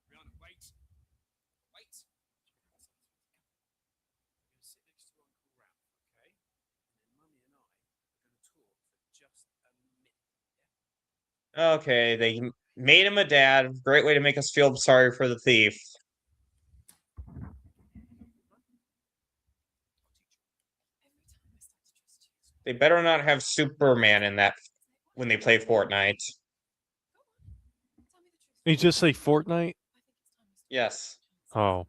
Rihanna, wait. Wait. We're going to sit next to Uncle Ralph, okay? And then Mummy and I are going to talk for just a minute, yeah? Okay, they made him a dad. Great way to make us feel sorry for the thief. They better not have Superman in that when they play Fortnite. Did you just say Fortnite? Yes. Oh.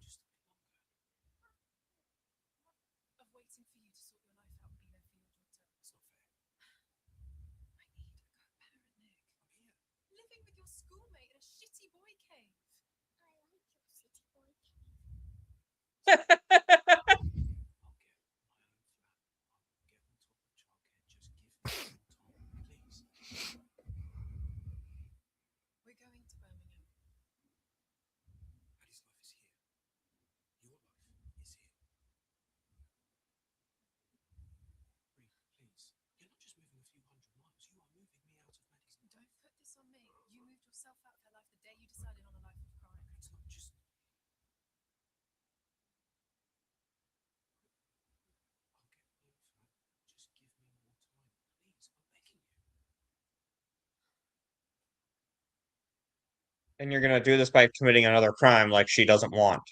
And you're gonna do this by committing another crime like she doesn't want.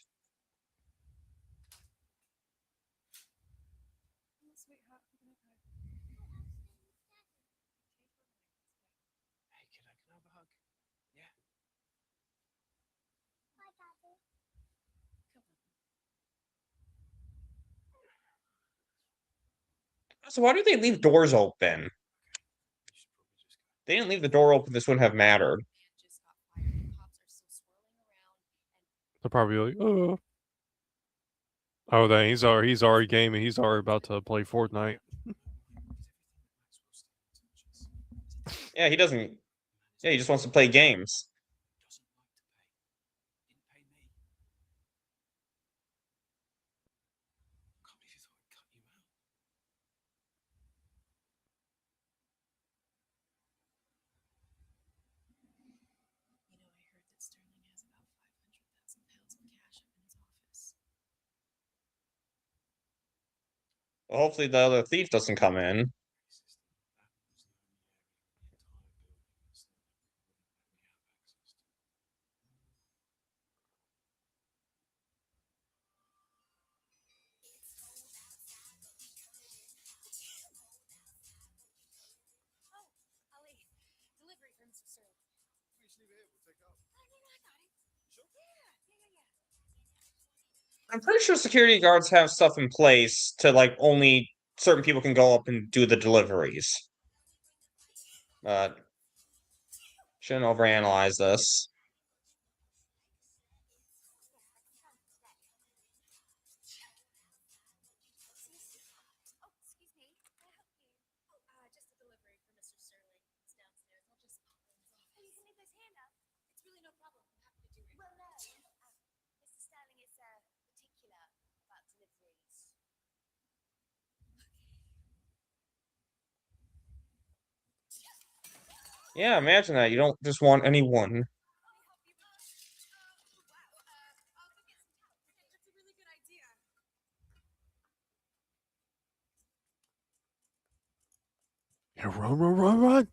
Hey, kid, I can have a hug. Yeah. So why do they leave doors open? They didn't leave the door open, this wouldn't have mattered. They're probably like, oh. Oh, then he's already gaming. He's already about to play Fortnite. Yeah, he doesn't. Yeah, he just wants to play games. You know, I heard that Sterling has about 500,000 pounds of cash up in his office. Well, hopefully the other thief doesn't come in. Oh, Ollie, delivery for Mr. Sterling. Please leave it here. We'll take it up. Oh, no, I got it. Sure. Yeah. I'm pretty sure security guards have stuff in place to like only certain people can go up and do the deliveries. But shouldn't overanalyze this. Oh, excuse me. Can I help you? Oh, just a delivery for Mr. Sterling. It's downstairs. I'll just pop in his office. Oh, you can leave his hand up. It's really no problem. I'm happy to do it. Well, no. Mr. Sterling is particular about deliveries. Yeah, imagine that. You don't just want anyone. That's a really good idea. Yeah, run!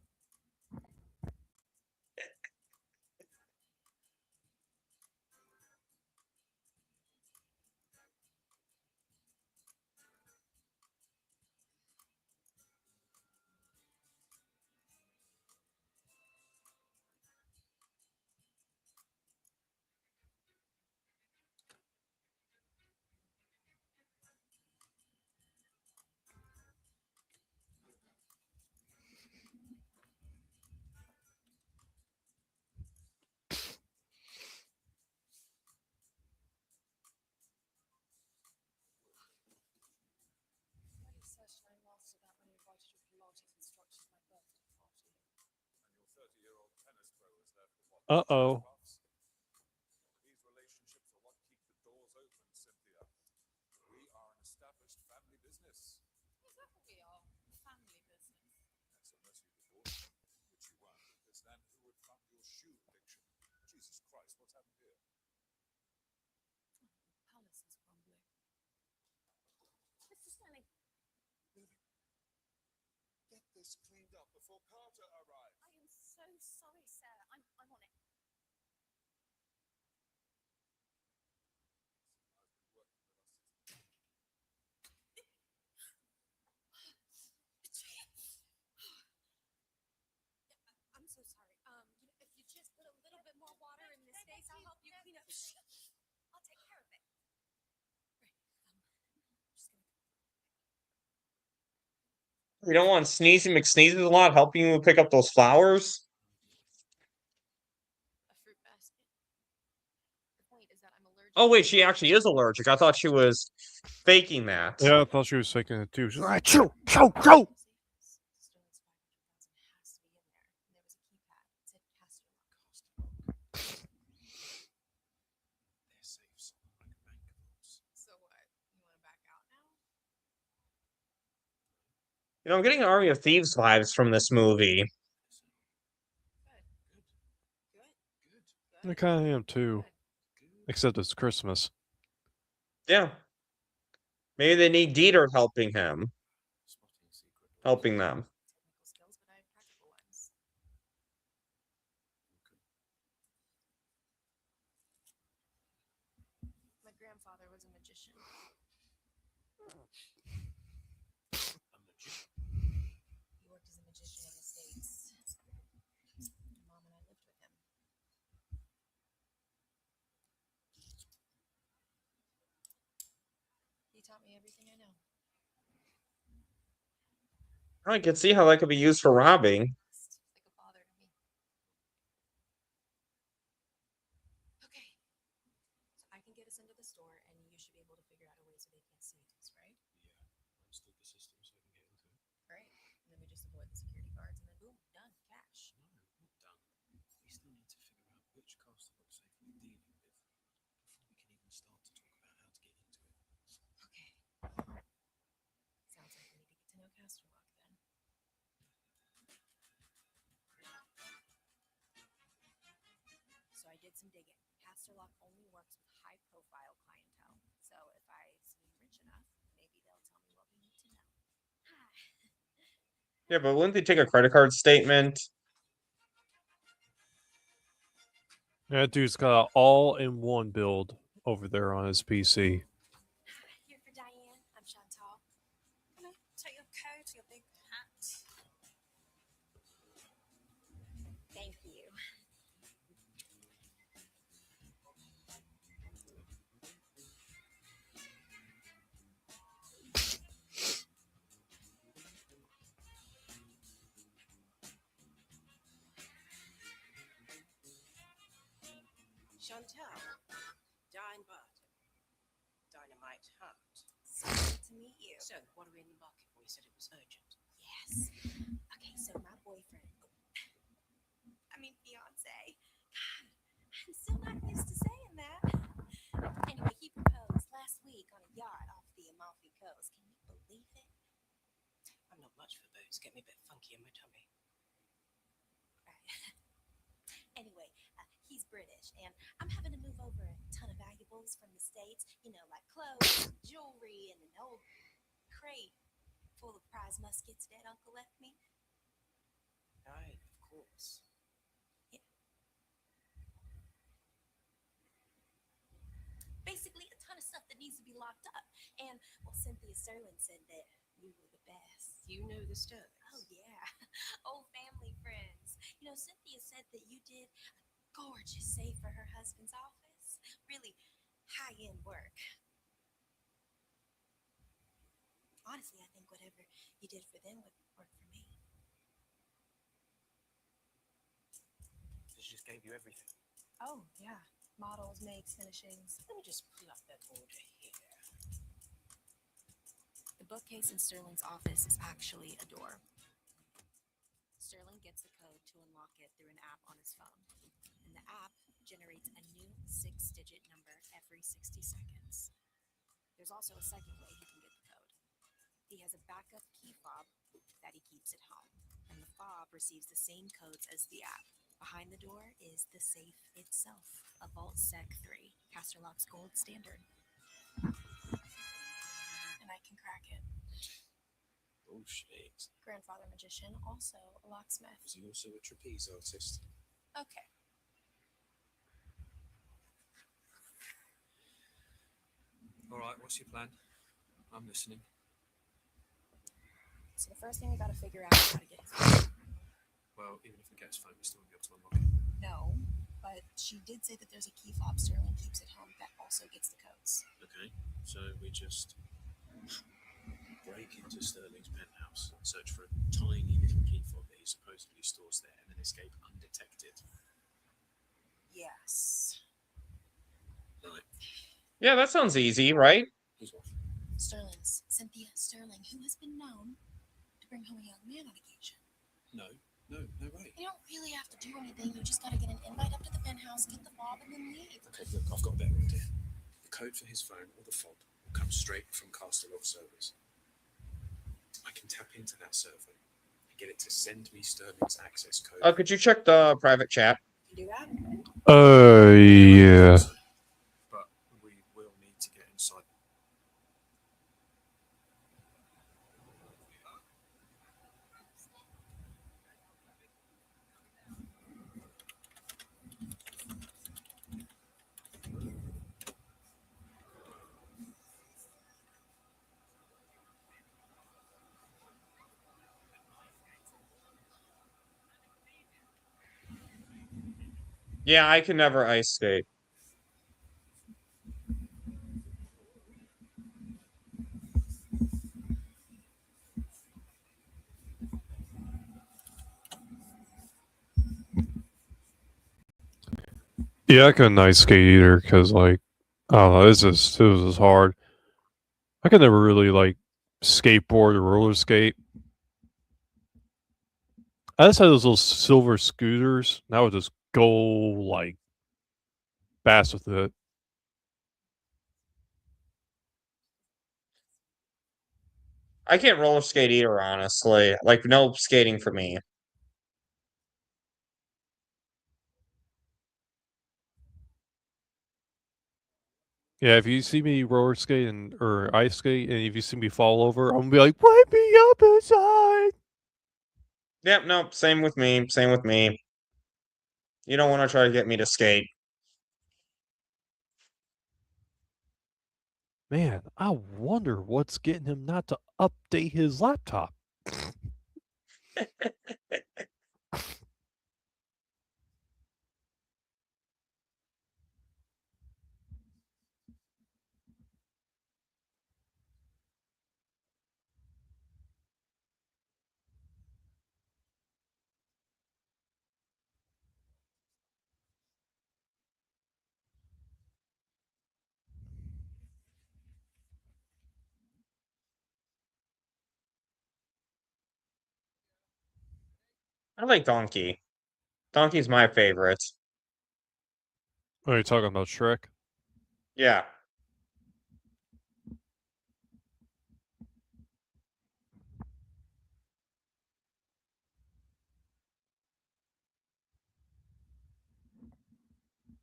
What is such time lost about when you invited your Pilates instructor to my birthday party? And your 30-year-old tennis pro is there for what? Uh-oh. 6 months? These relationships are what keep the doors open, Cynthia. We are an established family business. Is that what we are? A family business. And so unless you divorced them, which you weren't, because then who would fund your shoe addiction? Jesus Christ, what's happened here? Palace is crumbling. Mr. Sterling. Get this cleaned up before Carter arrives. I am so sorry, sir. I'm on it. I'm so sorry. If you just put a little bit more water in this vase, I'll help you clean up. I'll take care of it. Right. Just gonna. You don't want Sneezy McSneezes a lot helping you pick up those flowers? A fruit basket. The point is that I'm allergic. Oh wait, she actually is allergic. I thought she was faking that. Yeah, I thought she was faking it too. She's like, chew! Sterling's 500,000 has to be in there. And there was a keypad. It said Castor Lock. They're safe, something like a bank vaults. So what? You want to back out now? You know, I'm getting Army of Thieves vibes from this movie. I kind of am too. Except it's Christmas. Yeah. Maybe they need Dieter helping him. Helping them. Technical skills, but I have practical ones. My grandfather was a magician. He worked as a magician in the States. My mom and I lived with him. He taught me everything I know. I can see how that could be used for robbing. It's like a father to me. Okay. So I can get us into the store, and you should be able to figure out a way so did some digging. Casterlock only works with high-profile clientele. So if I seem rich enough, maybe they'll tell me what we need to know. Yeah, but wouldn't they take a credit card statement? That dude's got an all-in-one build over there on his PC. Here for Diane. I'm Chantal. Can I take your coat, your big hat? Thank you. Chantal, Dine Barton. Dynamite Hunt. So good to meet you. So, what are we in the market for? You said it was urgent. Yes. Okay, so my boyfriend, fiance. God, I'm still not used to saying that. Anyway, he proposed last week on a yacht off the Amalfi Coast. Can you believe it? I'm not much for booze. Get me a bit funky in my tummy. Right. Anyway, he's British, and I'm having to move over a ton of valuables from the States, like clothes, jewelry, and an old crate full of prize muskets that Uncle left me. Right, of course. Yeah. Basically, a ton of stuff that needs to be locked up. And, well, Cynthia Sterling said that you were the best. You know the Sterlings? Oh, yeah. Old family friends. Cynthia said that you did a gorgeous save for her husband's office. Really high-end work. Honestly, I think whatever you did for them would work for me. She just gave you everything. Oh, yeah. Models, makes, finishings. Let me just pull up that order here. The bookcase in Sterling's office is actually a door. Sterling gets the code to unlock it through an app on his phone. And the app generates a new 6-digit number every 60 seconds. There's also a second way he can get the code. He has a backup key fob that he keeps at home. And the fob receives the same codes as the app. Behind the door is the safe itself, a Vault Sec 3, Casterlock's gold standard. And I can crack it. Bullshit. Grandfather magician, also a locksmith. Was he also a trapeze artist? Okay. Alright, what's your plan? I'm listening. So the first thing we gotta figure out is how to get his phone. Well, even if we get his phone, we still won't be able to unlock it. No, but she did say that there's a key fob Sterling keeps at home that also gets the codes. Okay, so we just break into Sterling's penthouse, search for a tiny little key fob that he supposedly stores there, and then escape undetected. Yes. Right. Yeah, that sounds easy, right? Who's off? Sterling's Cynthia Sterling, who has been known to bring home a young man on occasion. No way. You don't really have to do anything. You just gotta get an invite up to the penthouse, get the fob, and then leave. Okay, look, I've got a better idea. The code for his phone or the fob will come straight from Casterlock servers. I can tap into that server and get it to send me Sterling's access code. Could you check the private chat? You do that? Yeah. But we will need to get inside. Yeah, I can never ice skate. Yeah, I couldn't ice skate either because, like, I don't know, it was just hard. I could never really, like, skateboard or roller skate. I just had those little silver scooters, and I would just go, like, fast with it. I can't roller skate either, honestly. Like, no skating for me. Yeah, if you see me roller skate or ice skate, and if you see me fall over, I'm gonna be like, "Wipe me up inside." Yep, no, same with me. Same with me. You don't want to try to get me to skate. Man, I wonder what's getting him not to update his laptop. I like Donkey. Donkey's my favorite. Are you talking about Shrek? Yeah.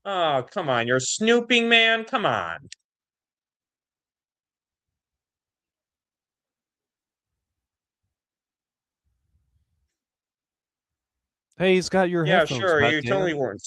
Oh, come on. You're snooping, man. Come on. Hey, he's got your Yeah, headphones sure. back, You totally Dan. weren't.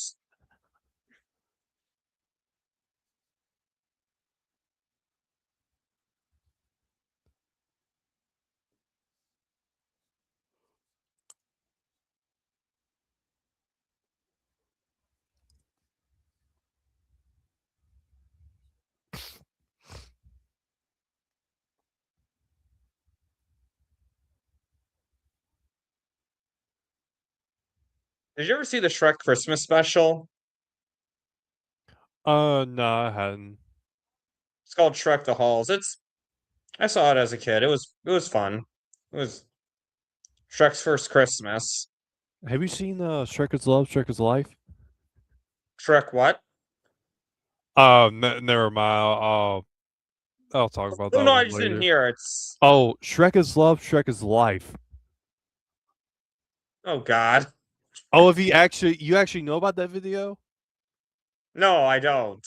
Did you ever see the Shrek Christmas special? No, I hadn't. It's called Shrek the Halls. I saw it as a kid. It was fun. It was Shrek's first Christmas. Have you seen Shrek is Love, Shrek is Life? Shrek what? Never mind. I'll talk about Oh that no, I one just didn't later. hear. It's Oh, Shrek is Love, Shrek is Life. oh God. Oh, if you actually know about that video? No, I don't.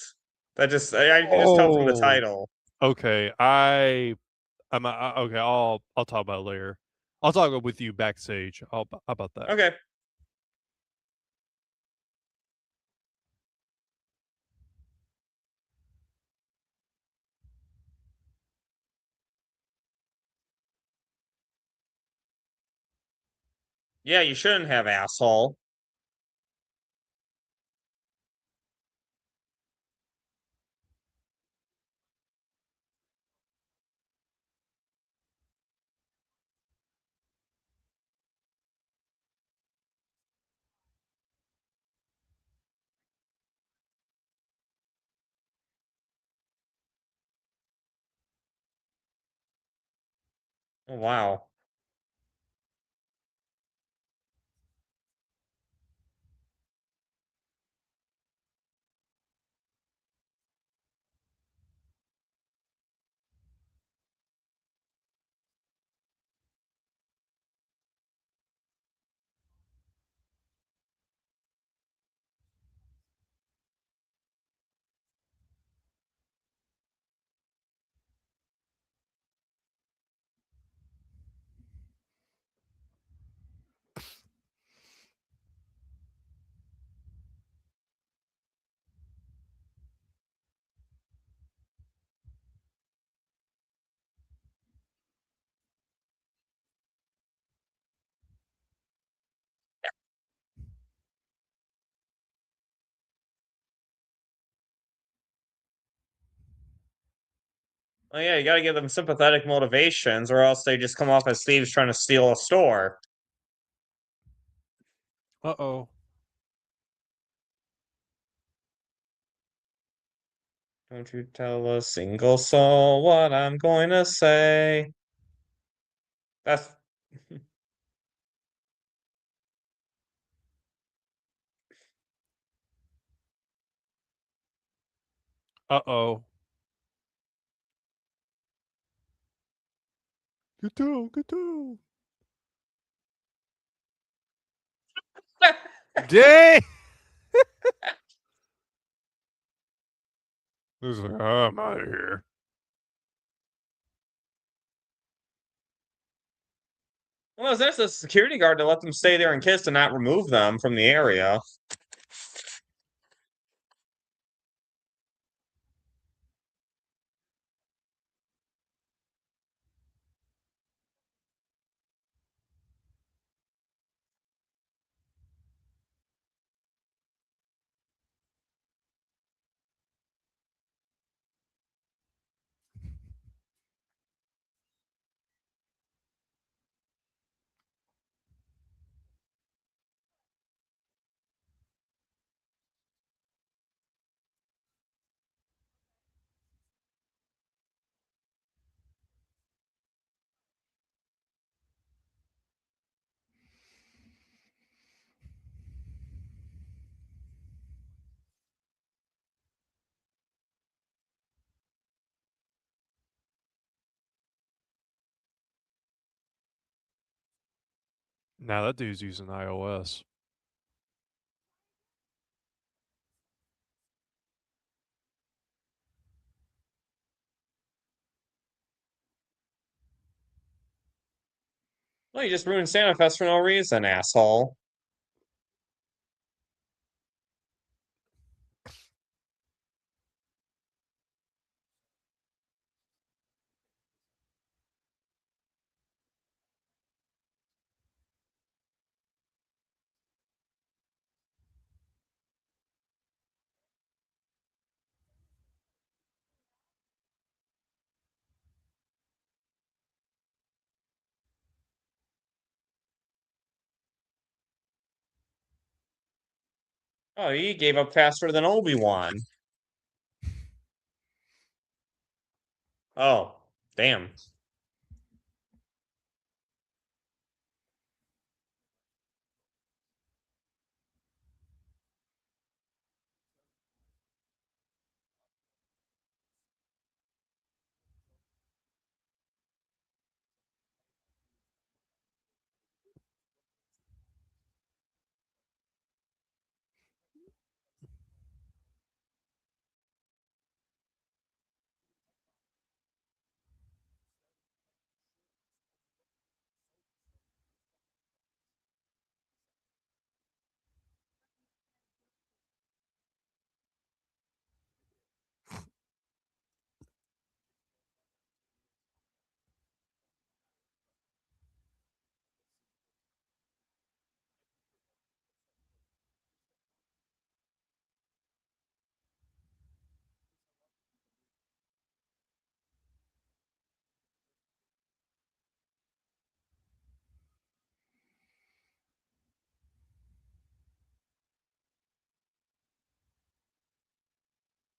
I can just tell from the Oh, title. okay. Okay. I'll talk about it later. I'll talk with you backstage. How about that? Okay. Yeah, you shouldn't have asshole. Oh wow. Oh yeah, you gotta give them sympathetic motivations, or else they just come off as thieves trying to steal a store. Uh-oh. Don't you tell a single soul what I'm going to say. That's Uh-oh. Get down, get down. Dang! He's like, "Oh, I'm out of here." Well, there's a security guard to let them stay there and kiss and not remove them from the area. Now that dude's using iOS. Well, you just ruined Santa Fest for no reason, asshole. Oh, he gave up faster than Obi-Wan. Oh, damn.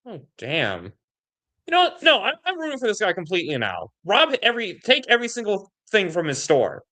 Oh, damn. You know what? No, I'm rooting for this guy completely now. Take every single thing from his store.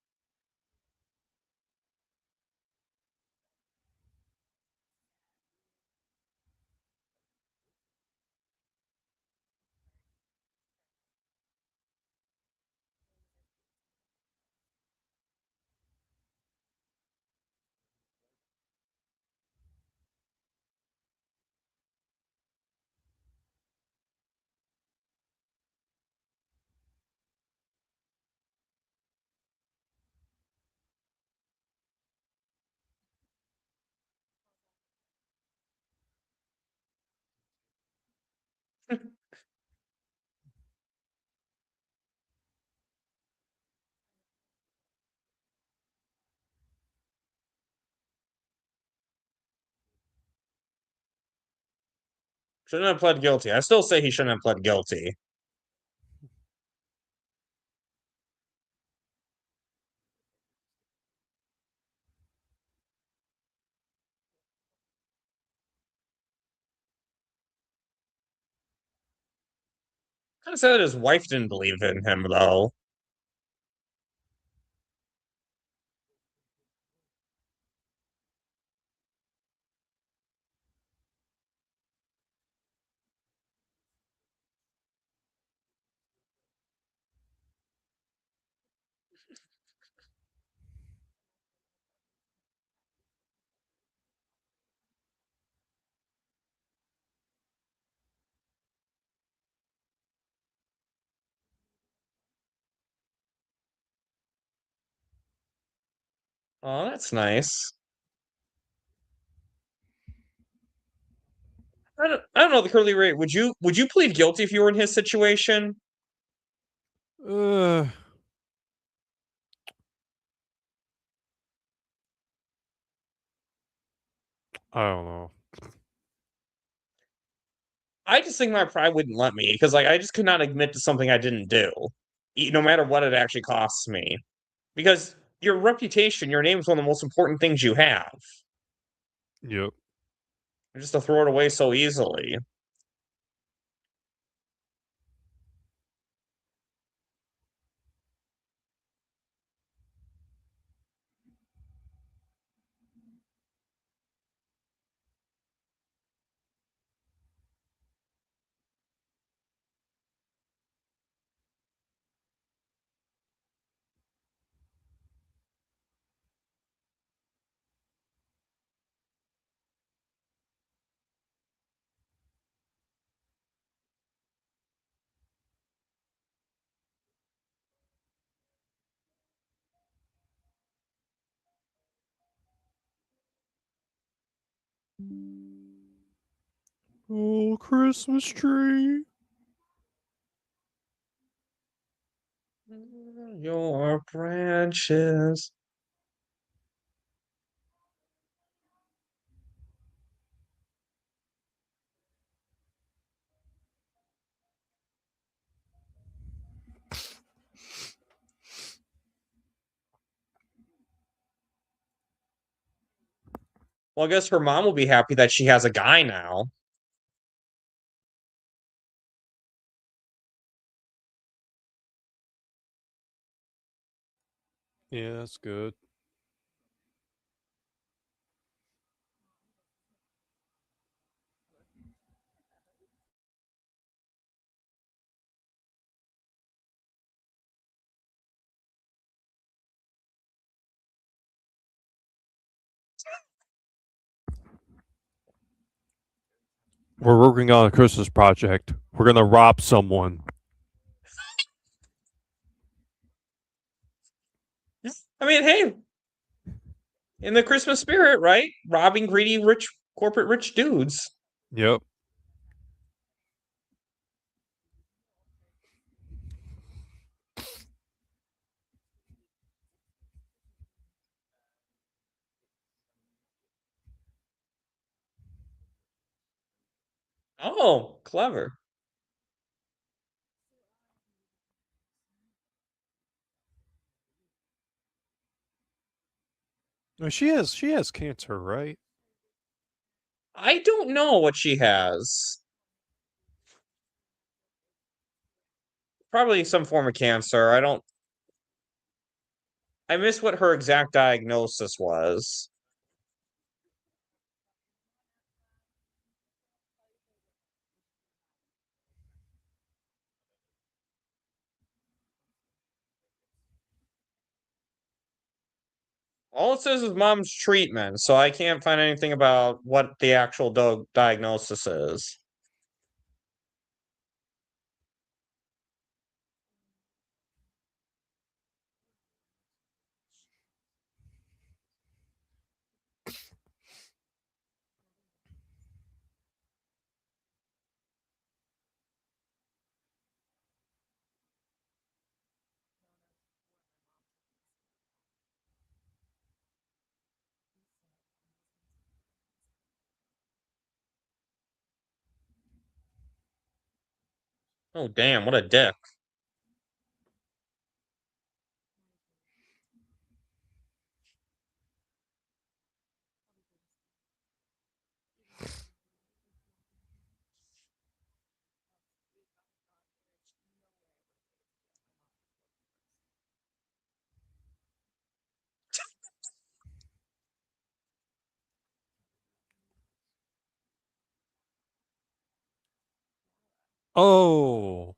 Shouldn't have pled guilty. I still say he shouldn't have pled guilty. Kind of said that his wife didn't believe in him, though. Oh, that's nice. I don't know, the Curly Ray. Would you plead guilty if you were in his situation? Uh, I don't know. I just think my pride wouldn't let me because like I just could not admit to something I didn't do, no matter what it actually costs me. Because your reputation, your name is one of the most important things you have. Yep. Just to throw it away so easily. Oh, Christmas tree. Your branches. Well, I guess her mom will be happy that she has a guy now. Yeah, that's good. We're working on a Christmas project. We're gonna rob someone. I mean, hey, in the Christmas spirit, right? Robbing greedy, rich, corporate rich dudes. Yep. Oh, clever. No, she has cancer, right? I don't know what she has. Probably some form of cancer. I miss what her exact diagnosis was. All it says is mom's treatment, so I can't find anything about what the actual diagnosis is. Oh, damn, what a dick. Oh.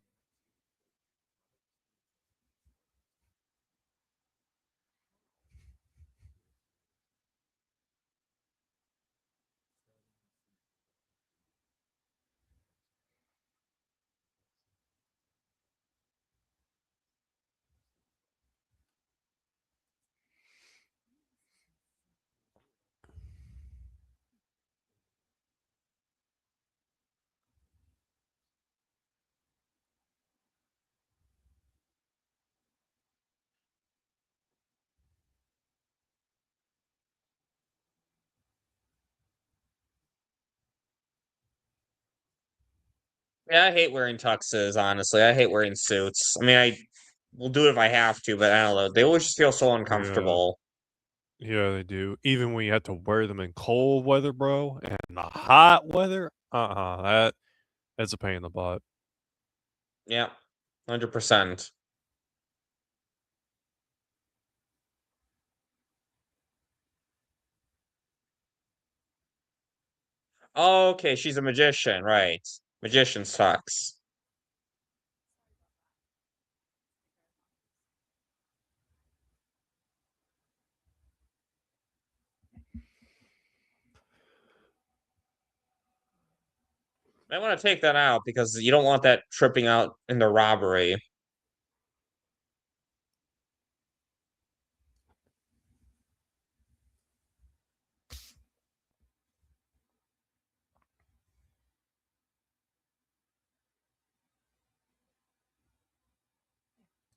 Yeah, I hate wearing tuxes, honestly. I hate wearing suits. I mean, I will do it if I have to, but I don't know. They always just feel so Yeah. uncomfortable. Yeah, they do. Even when you have to wear them in cold weather, bro, and the hot weather, that's a pain in the butt. Yeah, 100%. Okay, she's a magician, right. Magician sucks. I want to take that out because you don't want that tripping out in the robbery.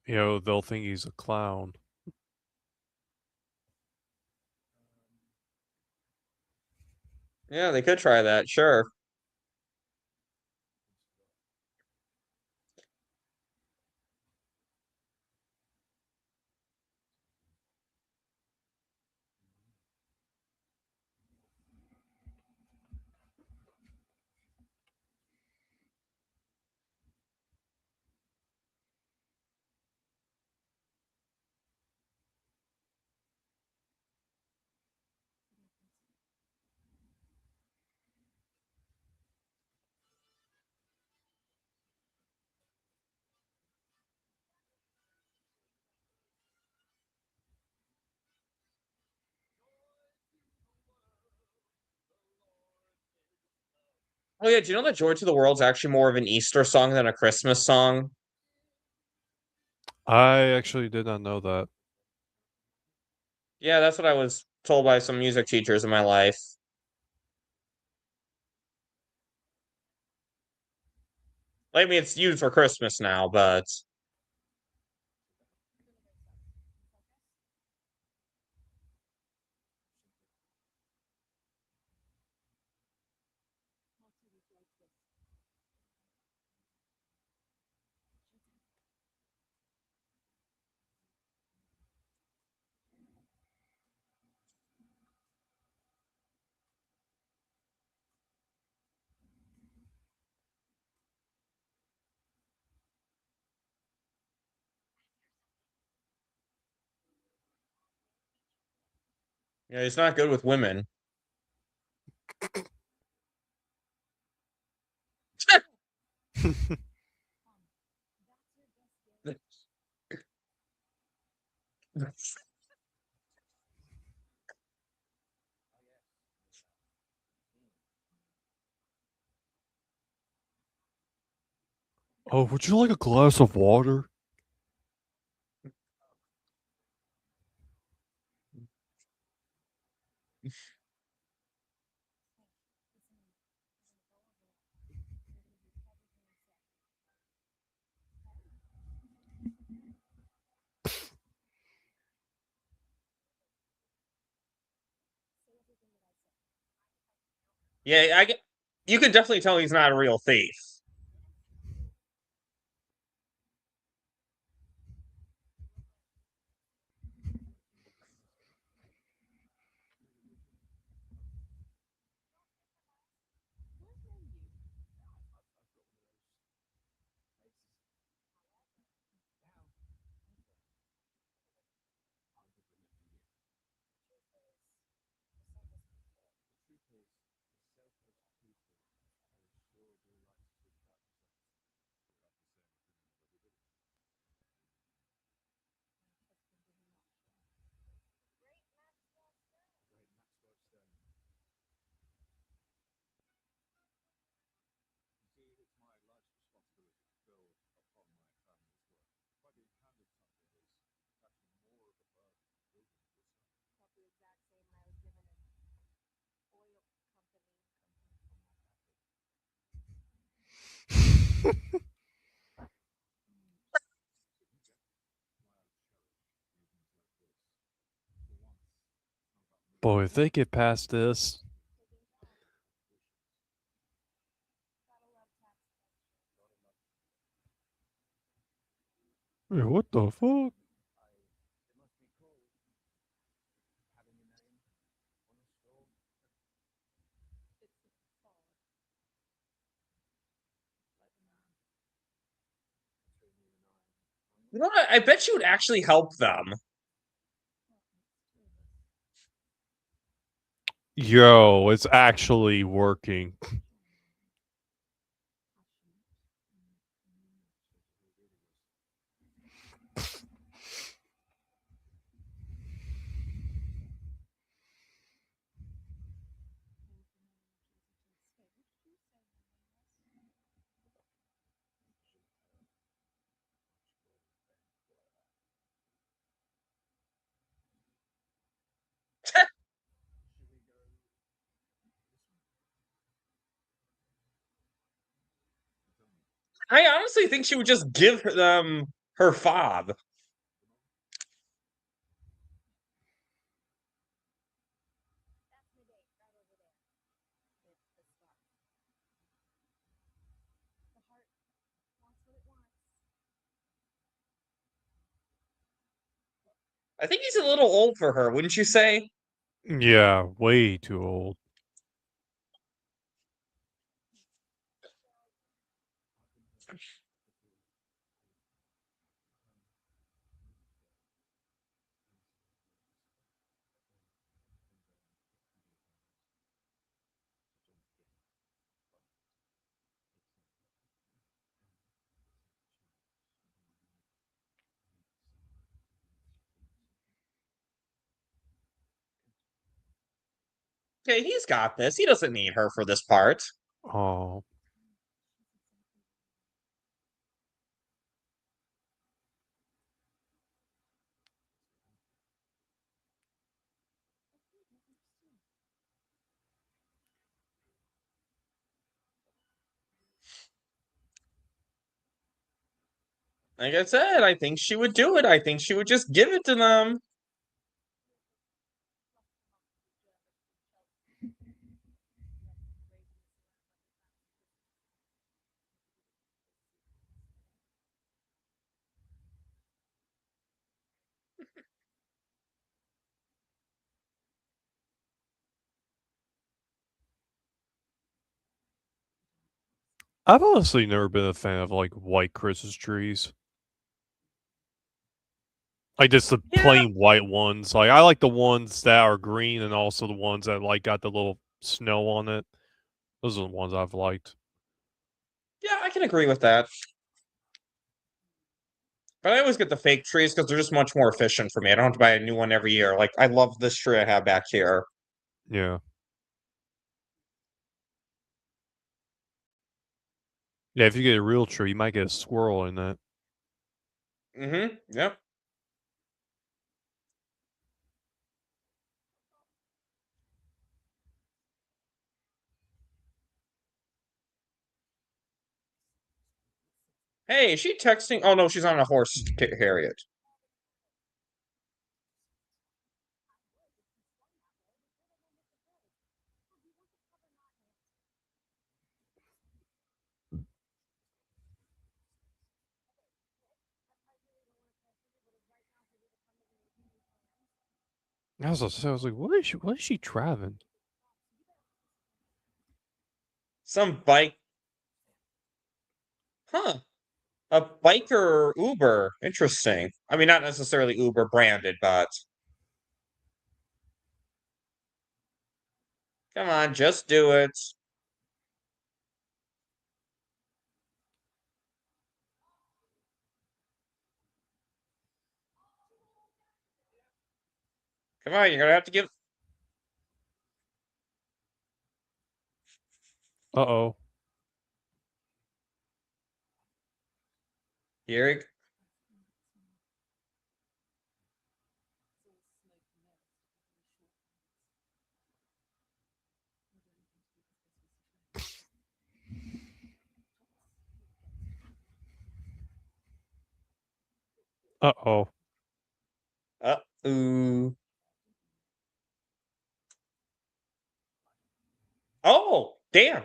You know, they'll think he's a clown. Yeah, they could try that, sure. Oh yeah, do you know that Joy to the World's actually more of an Easter song than a Christmas song? I actually did not know that. Yeah, that's what I was told by some music teachers in my life. I mean, it's used for Christmas now, but yeah, he's not good with women. Oh, would you like a glass of water? Yeah, you could definitely tell he's not a real thief. Boy, if they get past this, Hey, what the fuck? You know what? I bet you would actually help them. Yo, it's actually working. I honestly think she would just give them her fob. I think he's a little old for her, wouldn't you say? Yeah, way too old. Okay, he's got this. He doesn't need her for this part. Oh. Like I said, I think she would do it. I think she would just give it to them. I've honestly never been a fan of like white Christmas trees. Like just the Yeah, plain white ones. Like I like the ones that are green and also the ones that like got the little snow on it. Those are the ones I've liked. yeah, I can agree with that. But I always get the fake trees because they're just much more efficient for me. I don't have to buy a new one every year. Like, I love this tree I have back here. Yeah. Yeah, if you get a real tree, you might get a squirrel in that. Mm-hmm. Yep. Hey, is she texting? Oh, no, she's on a horse Harriet. I was like, what is she driving? Some bike. Huh. A biker Uber. Interesting. I mean, not necessarily Uber branded, but come on, just do it. Come on, you're gonna have to give. Uh-oh. Here he... Uh-oh. Uh-oh. Oh, damn.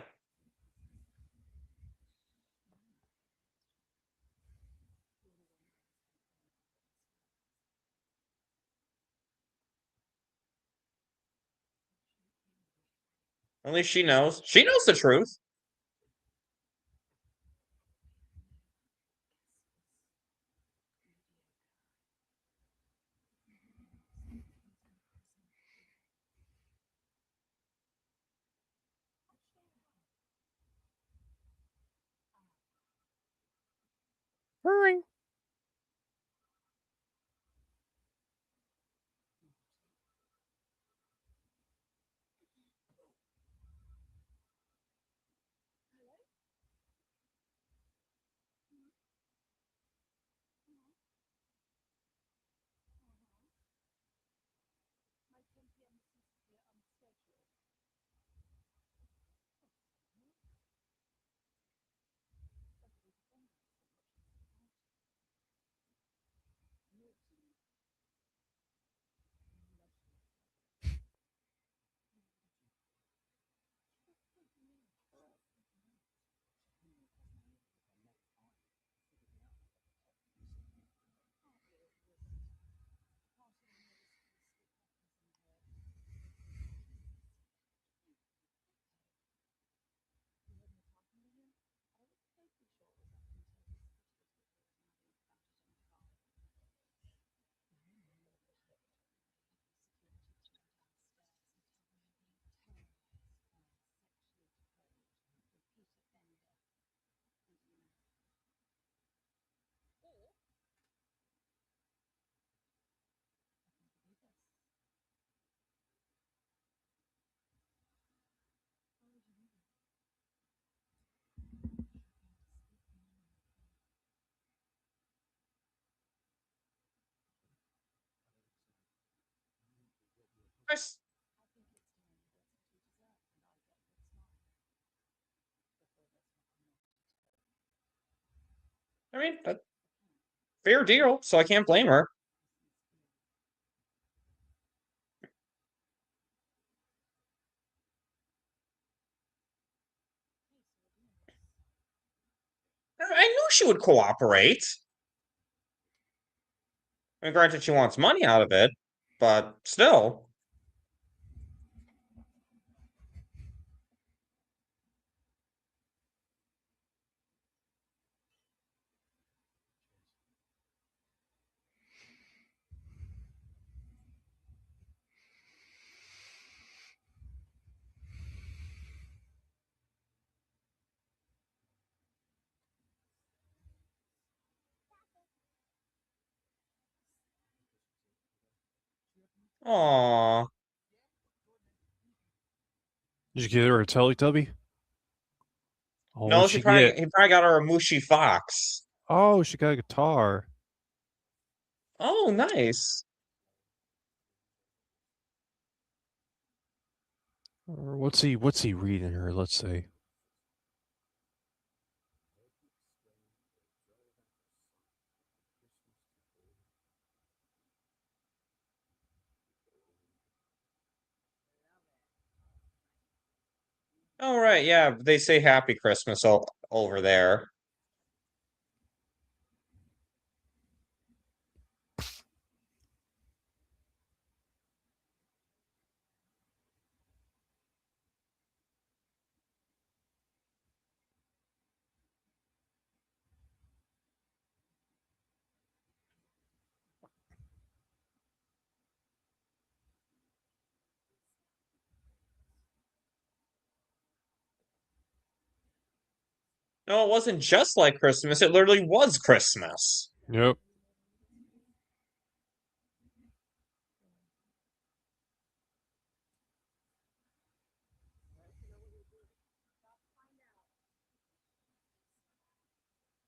At least she knows. She knows the truth. Hurry. Chris. I mean, fair deal, so I can't blame her. I knew she would cooperate. I mean, granted, she wants money out of it, but still. Aww. Did you get her a Teletubby? Oh, No, what'd she get? he probably got her a Mushy Fox. Oh, she got a guitar. Oh, nice. Or what's he reading her? Let's see. Oh, right, yeah, they say Happy Christmas over there. No, it wasn't just like Christmas, it literally was Christmas. Yep.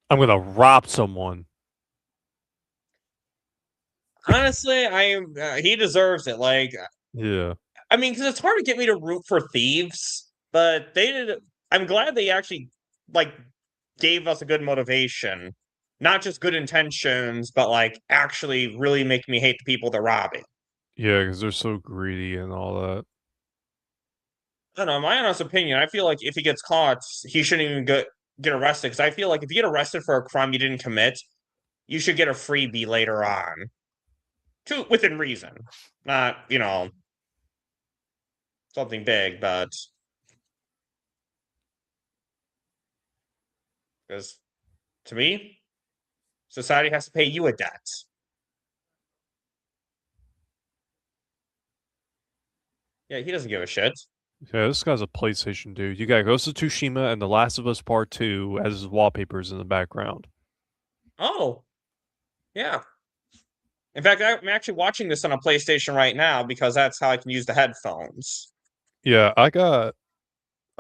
I'm gonna rob someone. Honestly, he deserves it. Like, Yeah. I mean, because it's hard to get me to root for thieves, but they did. I'm glad they actually like gave us a good motivation, not just good intentions, but like actually really make me hate the people they're robbing. Yeah, because they're so greedy and all that. I don't know. My honest opinion, I feel like if he gets caught, he shouldn't even get arrested. Because I feel like if you get arrested for a crime you didn't commit, you should get a freebie later on, to within reason, not something big, but Because, to me, society has to pay you a debt. Yeah, he doesn't give a shit. Yeah, this guy's a PlayStation dude. You got Ghost of Tsushima and The Last of Us Part 2 as his wallpapers in the background. Oh, yeah. In fact, I'm actually watching this on a PlayStation right now because that's how I can use the headphones. Yeah, I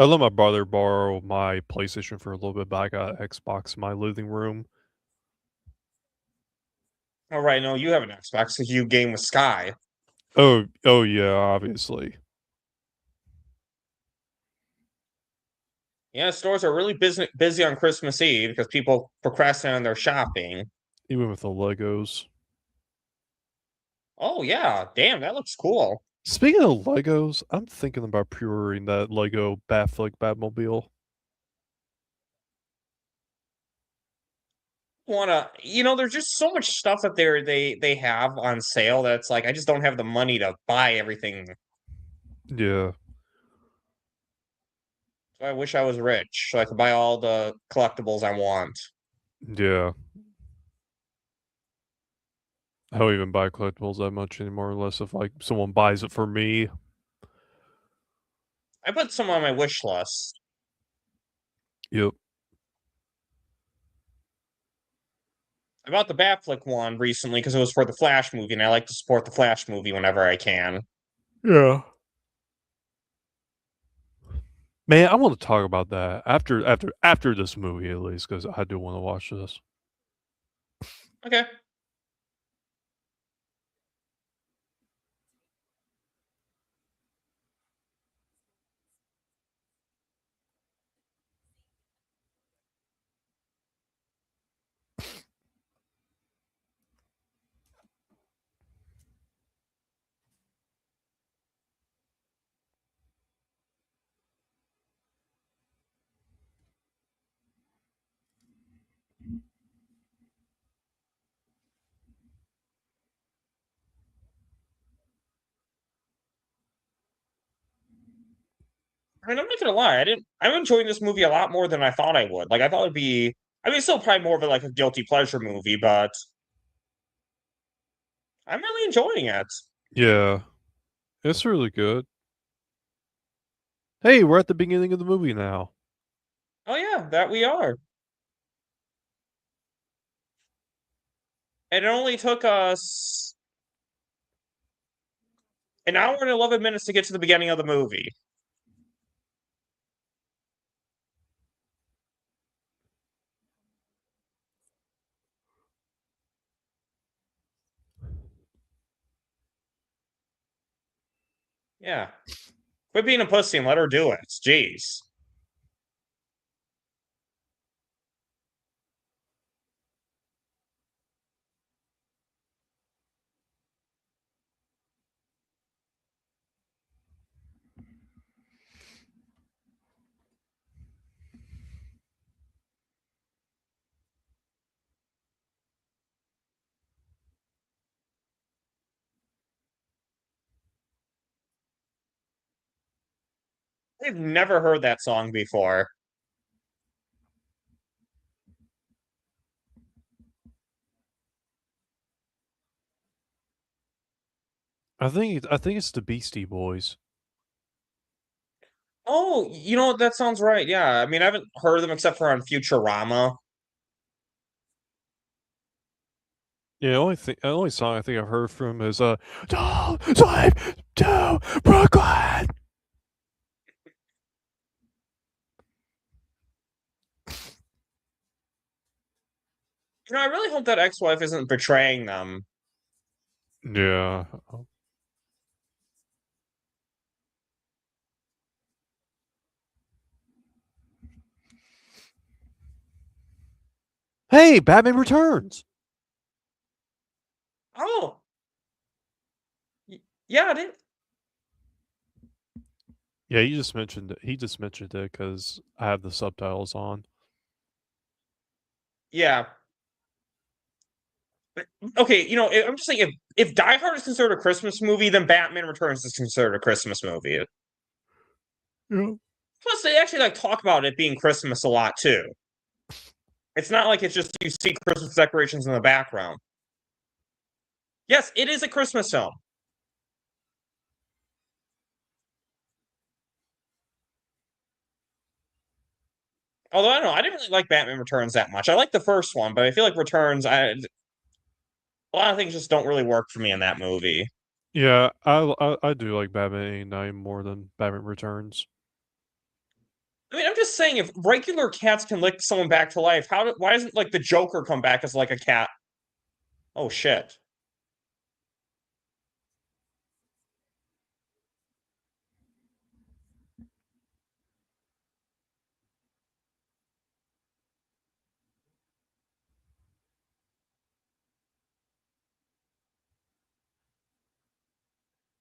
let my brother borrow my PlayStation for a little bit, but I got Xbox in my living room. Oh, right, no, you have an Xbox because you game with Sky. Oh yeah, obviously. Yeah, stores are really busy on Christmas Eve because people procrastinate on their shopping. Even with the Legos. Oh, yeah. Damn, that looks cool. Speaking of Legos, I'm thinking about pre-ordering that Lego Batfleck Batmobile. There's just so much stuff that they have on sale that's like I just don't have the money to buy everything. Yeah. So I wish I was rich so I could buy all the collectibles I want. Yeah. I don't even buy collectibles that much anymore unless if like someone buys it for me. I put some on my wish list. Yep. I bought the Batfleck one recently because it was for the Flash movie, and I like to support the Flash movie whenever I can. Yeah. Man, I want to talk about that after this movie at least because I do want to watch this. Okay. I mean, I'm not gonna lie, I'm enjoying this movie a lot more than I thought I would. Like I thought it'd be it's still probably more of a guilty pleasure movie, but I'm really enjoying it. Yeah. It's really good. Hey, we're at the beginning of the movie now. Oh yeah, that we are. And it only took us an hour and 11 minutes to get to the beginning of the movie. Yeah. Quit being a pussy and let her do it. Jeez. I've never heard that song before. I think it's the Beastie Boys. Oh, that sounds right. Yeah. I mean, I haven't heard them except for on Futurama. Yeah, the only song I think I've heard from is Don't Sleep to Brooklyn. I really hope that ex-wife isn't betraying them. Yeah. Hey, Batman Returns. Oh. Yeah, it is. Yeah, he just mentioned it because I have the subtitles on. Yeah. Okay, I'm just saying if Die Hard is considered a Christmas movie, then Batman Returns is considered a Christmas movie. Yeah. Plus, they actually talk about it being Christmas a lot too. It's not like it's just you see Christmas decorations in the background. Yes, it is a Christmas film. Although I don't know, I didn't really like Batman Returns that much. I like the first one, but I feel like Returns, a lot of things just don't really work for me in that movie. Yeah, I do like Batman 89 more than Batman Returns. I mean, I'm just saying, if regular cats can lick someone back to life, why doesn't like the Joker come back as like a cat? Oh shit.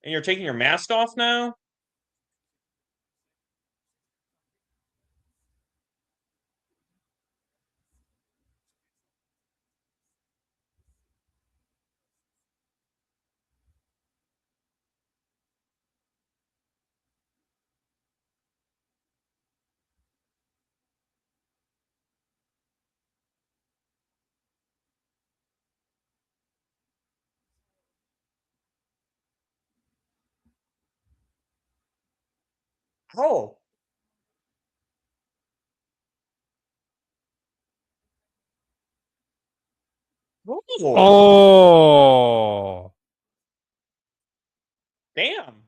And you're taking your mask off now? Oh. Oh. Oh. Damn.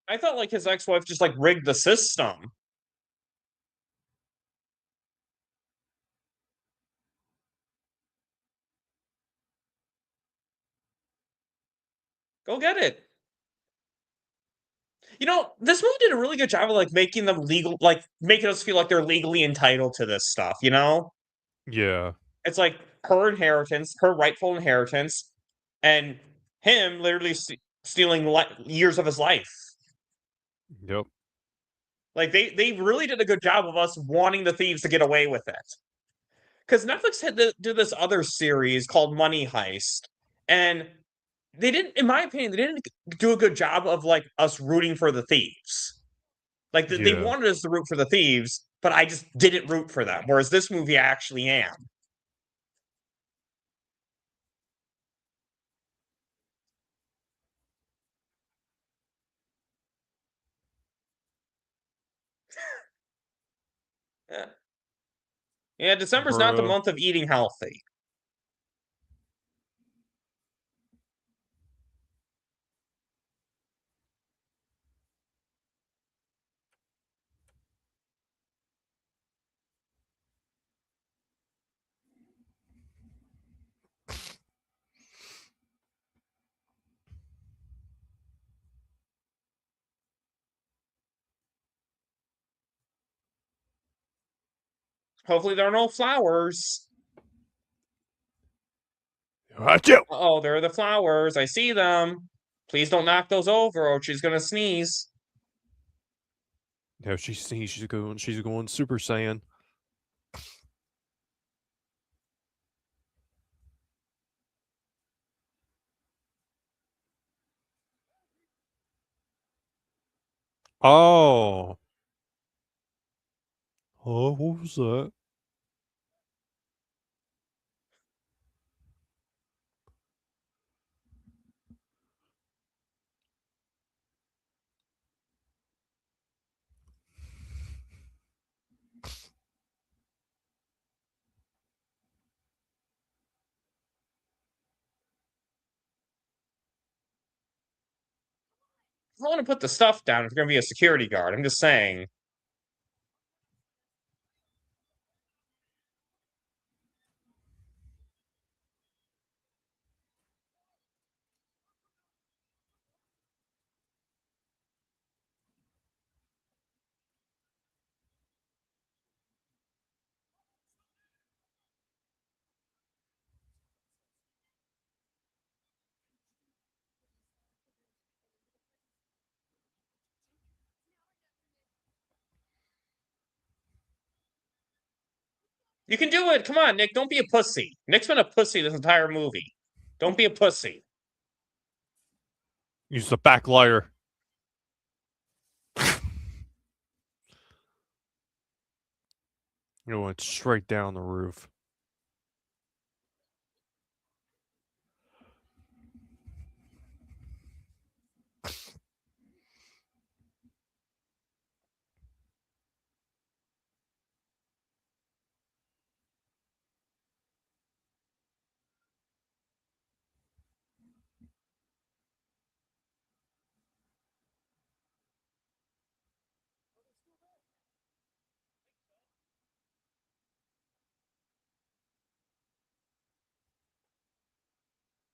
I thought like his ex-wife just like rigged the system. Go get it. You know, this movie did a really good job of like making them legal, like making us feel like they're legally entitled to this stuff, you know? Yeah. It's like her inheritance, her rightful inheritance, and him literally stealing years of his life. Yep. Like they really did a good job of us wanting the thieves to get away with it. Because Netflix had to do this other series called Money Heist, and they didn't, in my opinion, they didn't do a good job of like us rooting for the thieves. Like they Yeah. wanted us to root for the thieves, but I just didn't root for them. Whereas this movie, I actually am. Yeah, yeah. December's not the Bruh. month of eating healthy. Hopefully, there are no flowers. Achoo! Oh, there are the flowers. I see them. Please don't knock those over, or she's gonna sneeze. Yeah, she's going Super Saiyan. Oh. Oh, what was that? I want to put the stuff down if you're gonna be a security guard. I'm just saying. You can do it. Come on, Nick. Don't be a pussy. Nick's been a pussy this entire movie. Don't be a pussy. Use the back lighter. It went straight down the roof.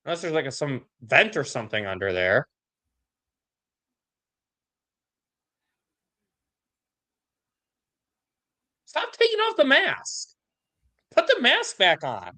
Unless there's like some vent or something under there. Stop taking off the mask. Put the mask back on.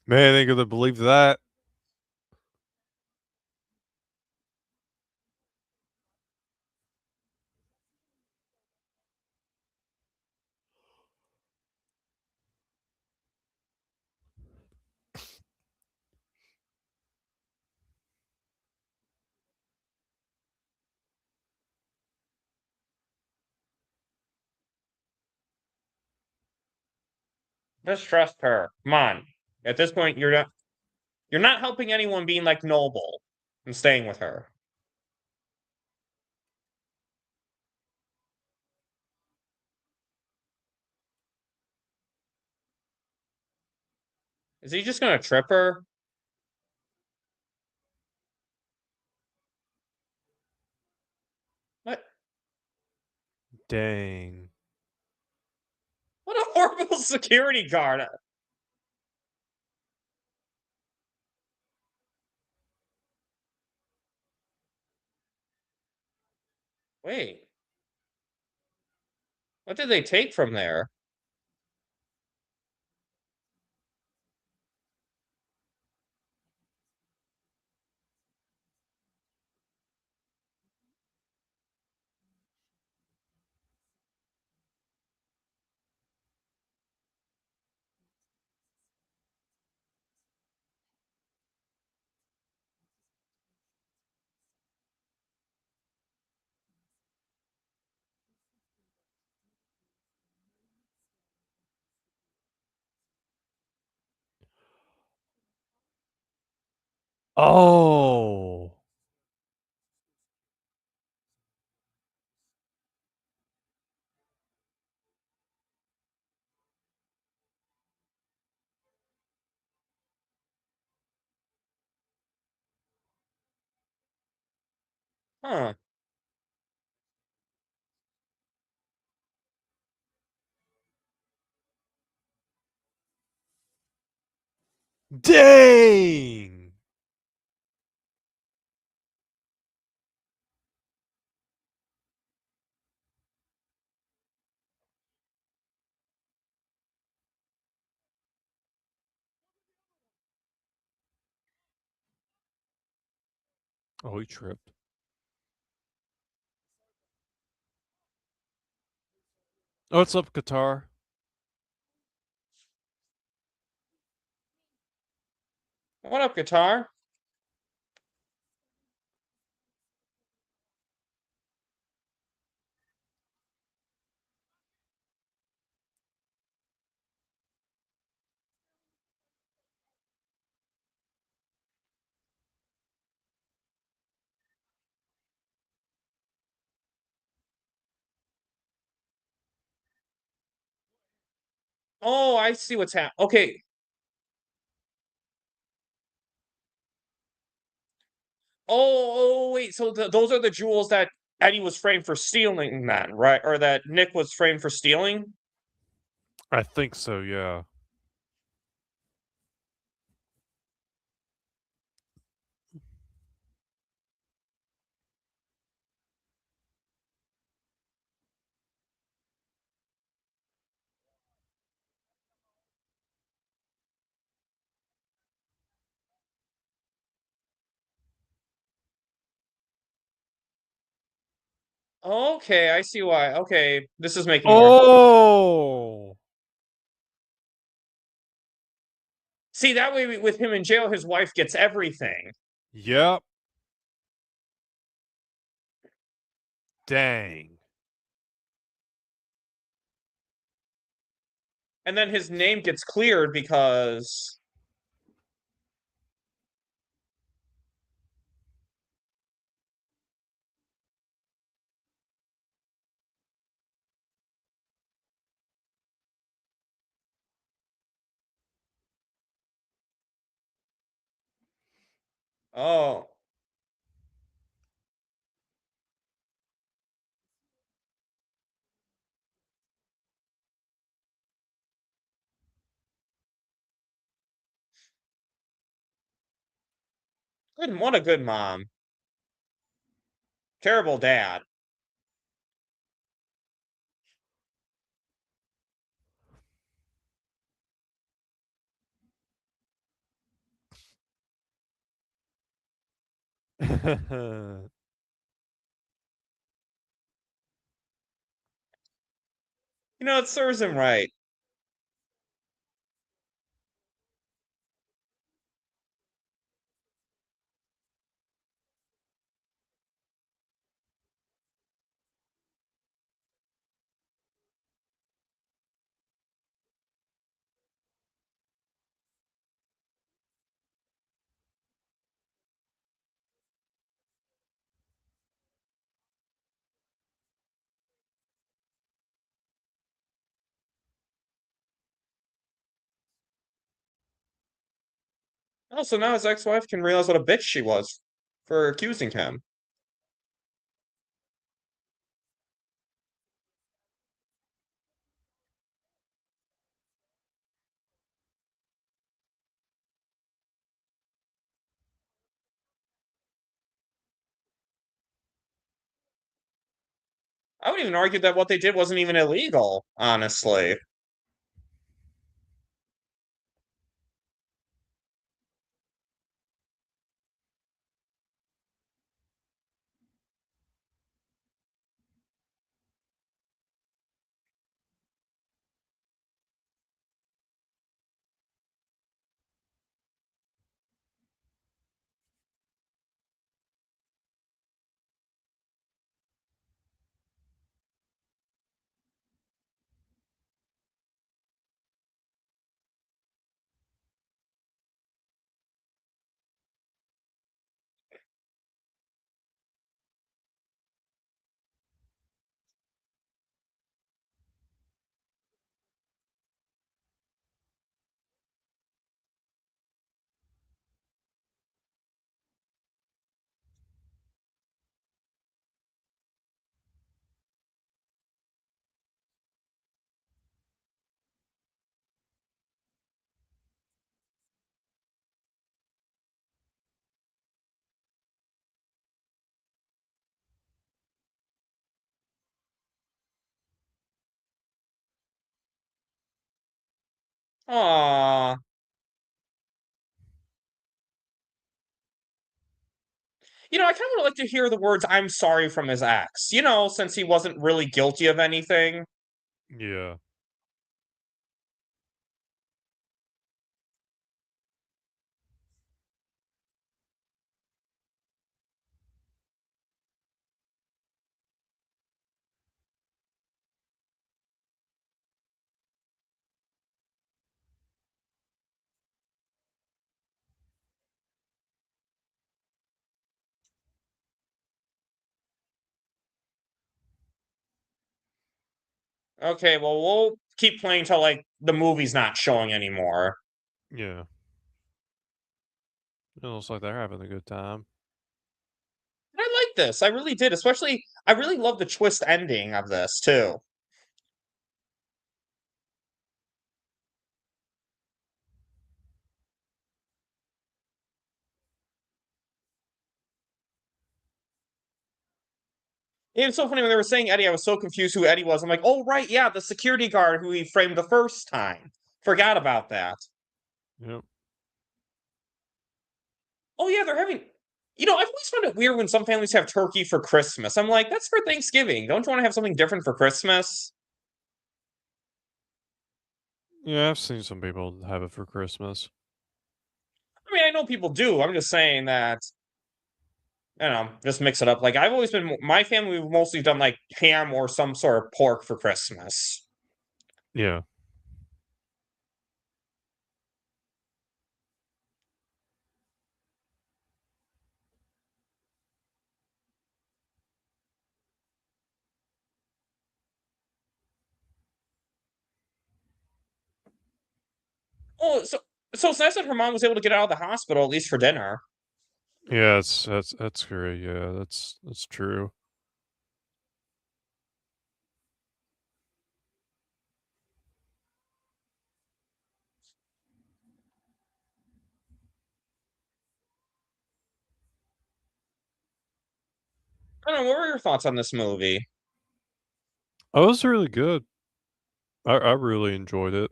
Man, they gonna believe that. Just trust her. Come on. At this point, you're not helping anyone being like Noble and staying with her. Is he just gonna trip her? What? Dang. What a horrible security guard. Wait. What did they take from there? Oh. Huh. Dang. Oh, he tripped. Oh, what's up, guitar? What up, guitar? Oh, I see what's happening. Okay. Oh, wait. So those are the jewels that Eddie was framed for stealing then, right? Or that Nick was framed for stealing? I think so, yeah. Okay, I see why. Okay, this is making more. Oh! See, that way with him in jail, his wife gets everything. Yep. Dang. And then his name gets cleared because... Oh. Good, what a good mom. Terrible dad. You know, it serves him right. Oh, so now his ex-wife can realize what a bitch she was for accusing him. I would even argue that what they did wasn't even illegal, honestly. Aww. You know, I kind of would like to hear the words "I'm sorry" from his ex. You know, since he wasn't really guilty of anything. Yeah. Okay, well, we'll keep playing till, like, the movie's not showing anymore. Yeah. It looks like they're having a good time. I like like this. I really did. Especially, I really love the twist ending of this too. It's so funny when they were saying Eddie, I was so confused who Eddie was. I'm like, oh right, yeah, the security guard who he framed the first time. Forgot about that. Yep. Oh yeah, they're having. You know, I've always found it weird when some families have turkey for Christmas. I'm like, that's for Thanksgiving. Don't you want to have something different for Christmas? Yeah, I've seen some people have it for Christmas. I mean, I know people do. I'm just saying that, you know, just mix it up. Like, I've always been, my family, we've mostly done like ham or some sort of pork for Christmas. Yeah. Oh, so it's nice that her mom was able to get out of the hospital, at least for dinner. Yeah, that's great. Yeah, that's true. I don't know, what were your thoughts on this movie? Oh, it was really good. I really enjoyed it.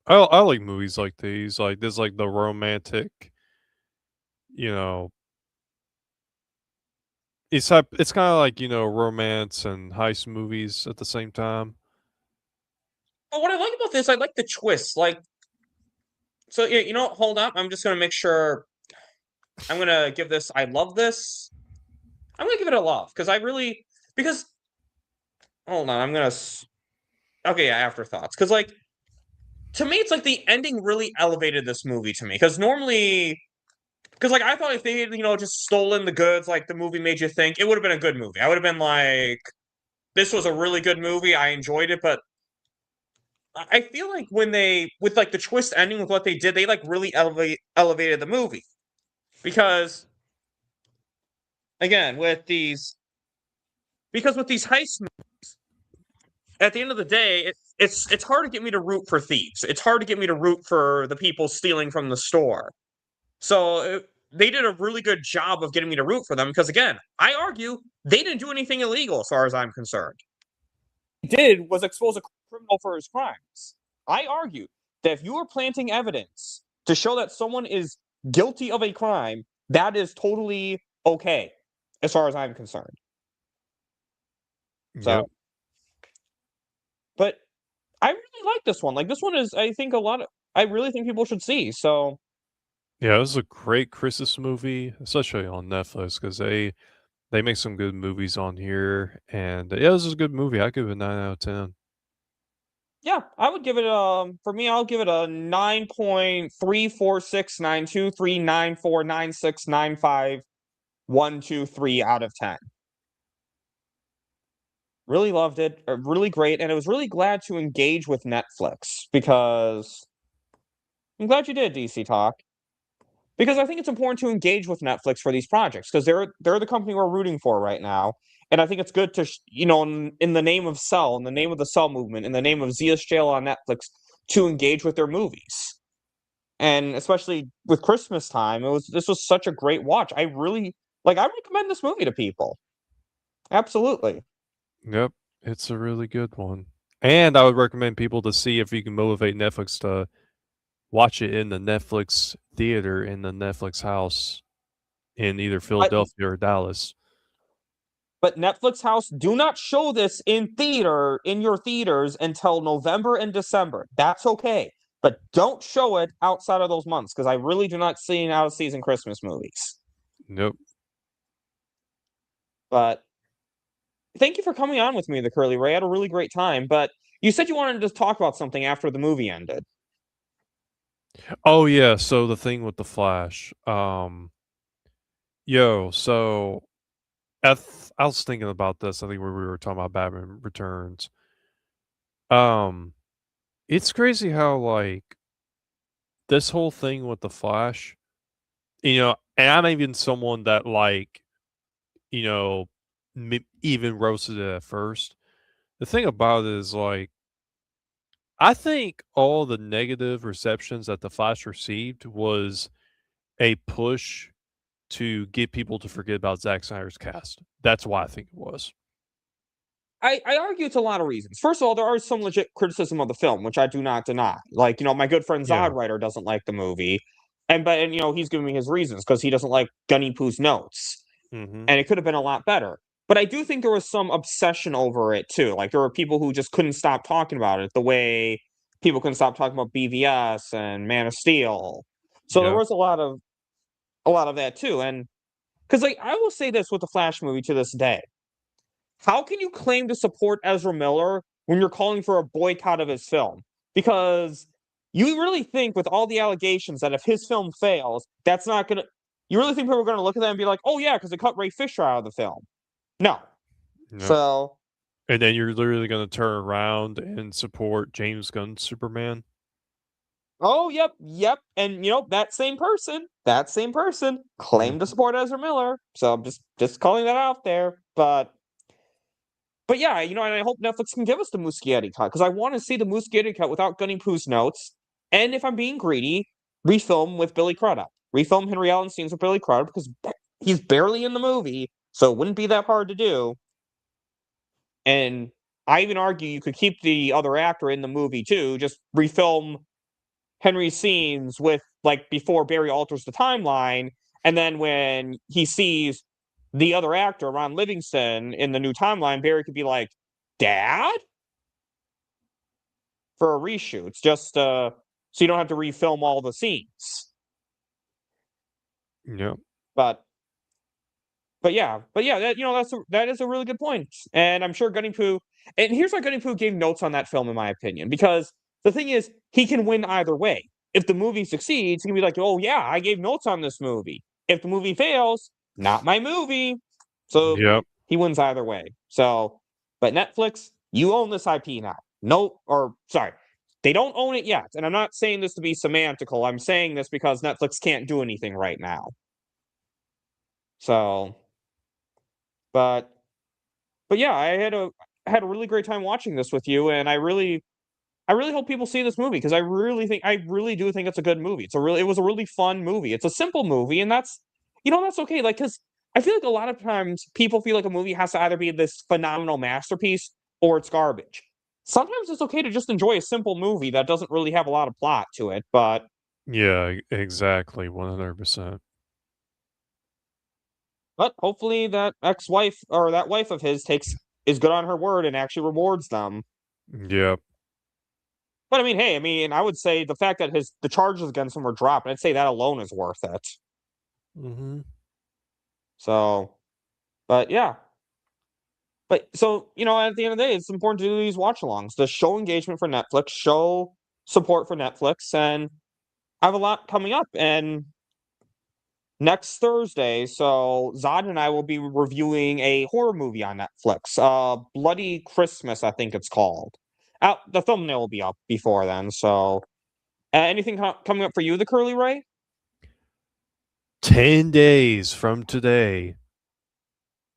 I like movies like these, like this, like the romantic. You know, it's kind of like romance and heist movies at the same time. But what I like about this, I like the twist. Like, so yeah, you know, what, hold up. I'm just gonna make sure. I'm gonna give this. I love this. I'm gonna give it a love because I really because hold on. Okay, yeah, afterthoughts because like to me, it's like the ending really elevated this movie to me because normally. Because like I thought if they had, just stolen the goods like the movie made you think, it would have been a good movie. I would have been like, this was a really good movie. I enjoyed it, but I feel like when they with like the twist ending with what they did, they like really elevated the movie. Because again, with these heists, at the end of the day, it's hard to get me to root for thieves. It's hard to get me to root for the people stealing from the store. So they did a really good job of getting me to root for them because again, I argue they didn't do anything illegal as far as I'm concerned. What they did was expose a criminal for his crimes. I argue that if you are planting evidence to show that someone is guilty of a crime, that is totally okay as far as I'm concerned. Yep. So, but I really like this one. Like this one is, I think I really think people should see. So Yeah, it was a great Christmas movie, especially on Netflix because they make some good movies on here, and yeah, this is a good movie. I give it a 9 out of 10. yeah, I would give it for me, I'll give it a 9.346923949695123 out of 10. Really loved it, really great, and I was really glad to engage with Netflix because I'm glad you did, DC Talk. Because I think it's important to engage with Netflix for these projects because they're the company we're rooting for right now, and I think it's good to in the name of Cell, in the name of the Cell movement, in the name of Zia's Jail on Netflix, to engage with their movies, and especially with Christmas time, this was such a great watch. I really I recommend this movie to people. Absolutely. Yep, it's a really good one, and I would recommend people to see if you can motivate Netflix to watch it in the Netflix theater in the Netflix house in either Philadelphia or Dallas. But Netflix House, do not show this in your theaters until November and December. That's okay. But don't show it outside of those months because I really do not see out of season Christmas movies. Nope. But thank you for coming on with me, the Curly Ray. I had a really great time. But you said you wanted to talk about something after the movie ended. Oh yeah, so the thing with the Flash. So I was thinking about this. I think when we were talking about Batman Returns. Um, it's crazy how like this whole thing with the Flash, and I'm even someone that like you know, even roasted it at first. The thing about it is, like, I think all the negative receptions that The Flash received was a push to get people to forget about Zack Snyder's cast. That's why I think it was. I argue it's a lot of reasons. First of all, there are some legit criticism of the film, which I do not deny. Like, my good friend Yeah. Zodwriter doesn't like the movie, and he's giving me his reasons because he doesn't like Gunny Poo's notes, Mhm. and it could have been a lot better. But I do think there was some obsession over it too. Like there were people who just couldn't stop talking about it, the way people couldn't stop talking about BVS and Man of Steel. So there Yeah. was a lot of that too. And because like I will say this with the Flash movie to this day. How can you claim to support Ezra Miller when you're calling for a boycott of his film? Because you really think, with all the allegations, that if his film fails, that's not gonna. You really think people are gonna look at that and be like, "Oh yeah, because it cut Ray Fisher out of the film"? No. Yep. So, And then you're literally gonna turn around and support James Gunn's Superman? oh yep, and that same person claimed to Mhm. support Ezra Miller. So I'm just calling that out there, But yeah, and I hope Netflix can give us the Muschietti cut because I want to see the Muschietti cut without Gunny Poo's notes. And if I'm being greedy, refilm with Billy Crudup. Refilm Henry Allen scenes with Billy Crudup because he's barely in the movie, so it wouldn't be that hard to do. And I even argue you could keep the other actor in the movie too. Just refilm Henry's scenes with like before Barry alters the timeline, and then when he sees the other actor, Ron Livingston, in the new timeline, Barry could be like, "Dad?" for a reshoot, just so you don't have to refilm all the scenes. Yep. But yeah, that is a really good point, and I'm sure Gunny Poo. And here's why Gunny Poo gave notes on that film, in my opinion, because the thing is, he can win either way. If the movie succeeds, he can be like, "Oh yeah, I gave notes on this movie." If the movie fails, not my movie. So Yep. he wins either way. So, but Netflix, you own this IP now. No, or sorry, they don't own it yet. And I'm not saying this to be semantical. I'm saying this because Netflix can't do anything right now. So, but yeah, I had a really great time watching this with you, and I really hope people see this movie because I really do think it's a good movie. It was a really fun movie. It's a simple movie, and that's okay. Like, because I feel like a lot of times people feel like a movie has to either be this phenomenal masterpiece or it's garbage. Sometimes it's okay to just enjoy a simple movie that doesn't really have a lot of plot to it, Yeah, exactly, 100%. but hopefully that ex-wife or that wife of his is good on her word and actually rewards them. Yep. But I mean, hey, I would say the fact that the charges against him were dropped, I'd say that alone is worth it. Mhm. So, but yeah. But so, at the end of the day, it's important to do these watch alongs to show engagement for Netflix, show support for Netflix, and I have a lot coming up. And next Thursday, so Zod and I will be reviewing a horror movie on Netflix. Bloody Christmas, I think it's called. The thumbnail will be up before then. So, anything coming up for you, the Curly Ray? 10 days from today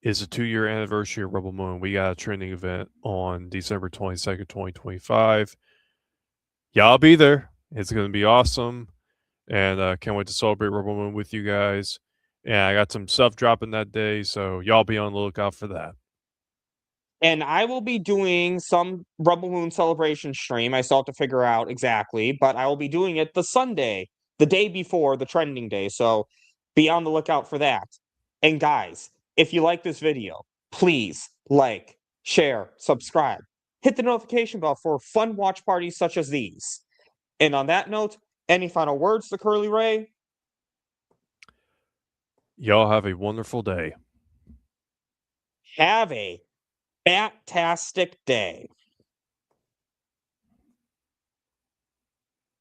is the 2-year anniversary of Rebel Moon. We got a trending event on December 22nd, 2025. Y'all be there. It's going to be awesome. And can't wait to celebrate Rebel Moon with you guys. And I got some stuff dropping that day, so y'all be on the lookout for that. And I will be doing some Rebel Moon celebration stream. I still have to figure out exactly, but I will be doing it the Sunday, the day before the trending day. So be on the lookout for that. And guys, if you like this video, please like, share, subscribe, hit the notification bell for fun watch parties such as these. And on that note, any final words to Curly Ray? Y'all have a wonderful day. Have a fantastic day.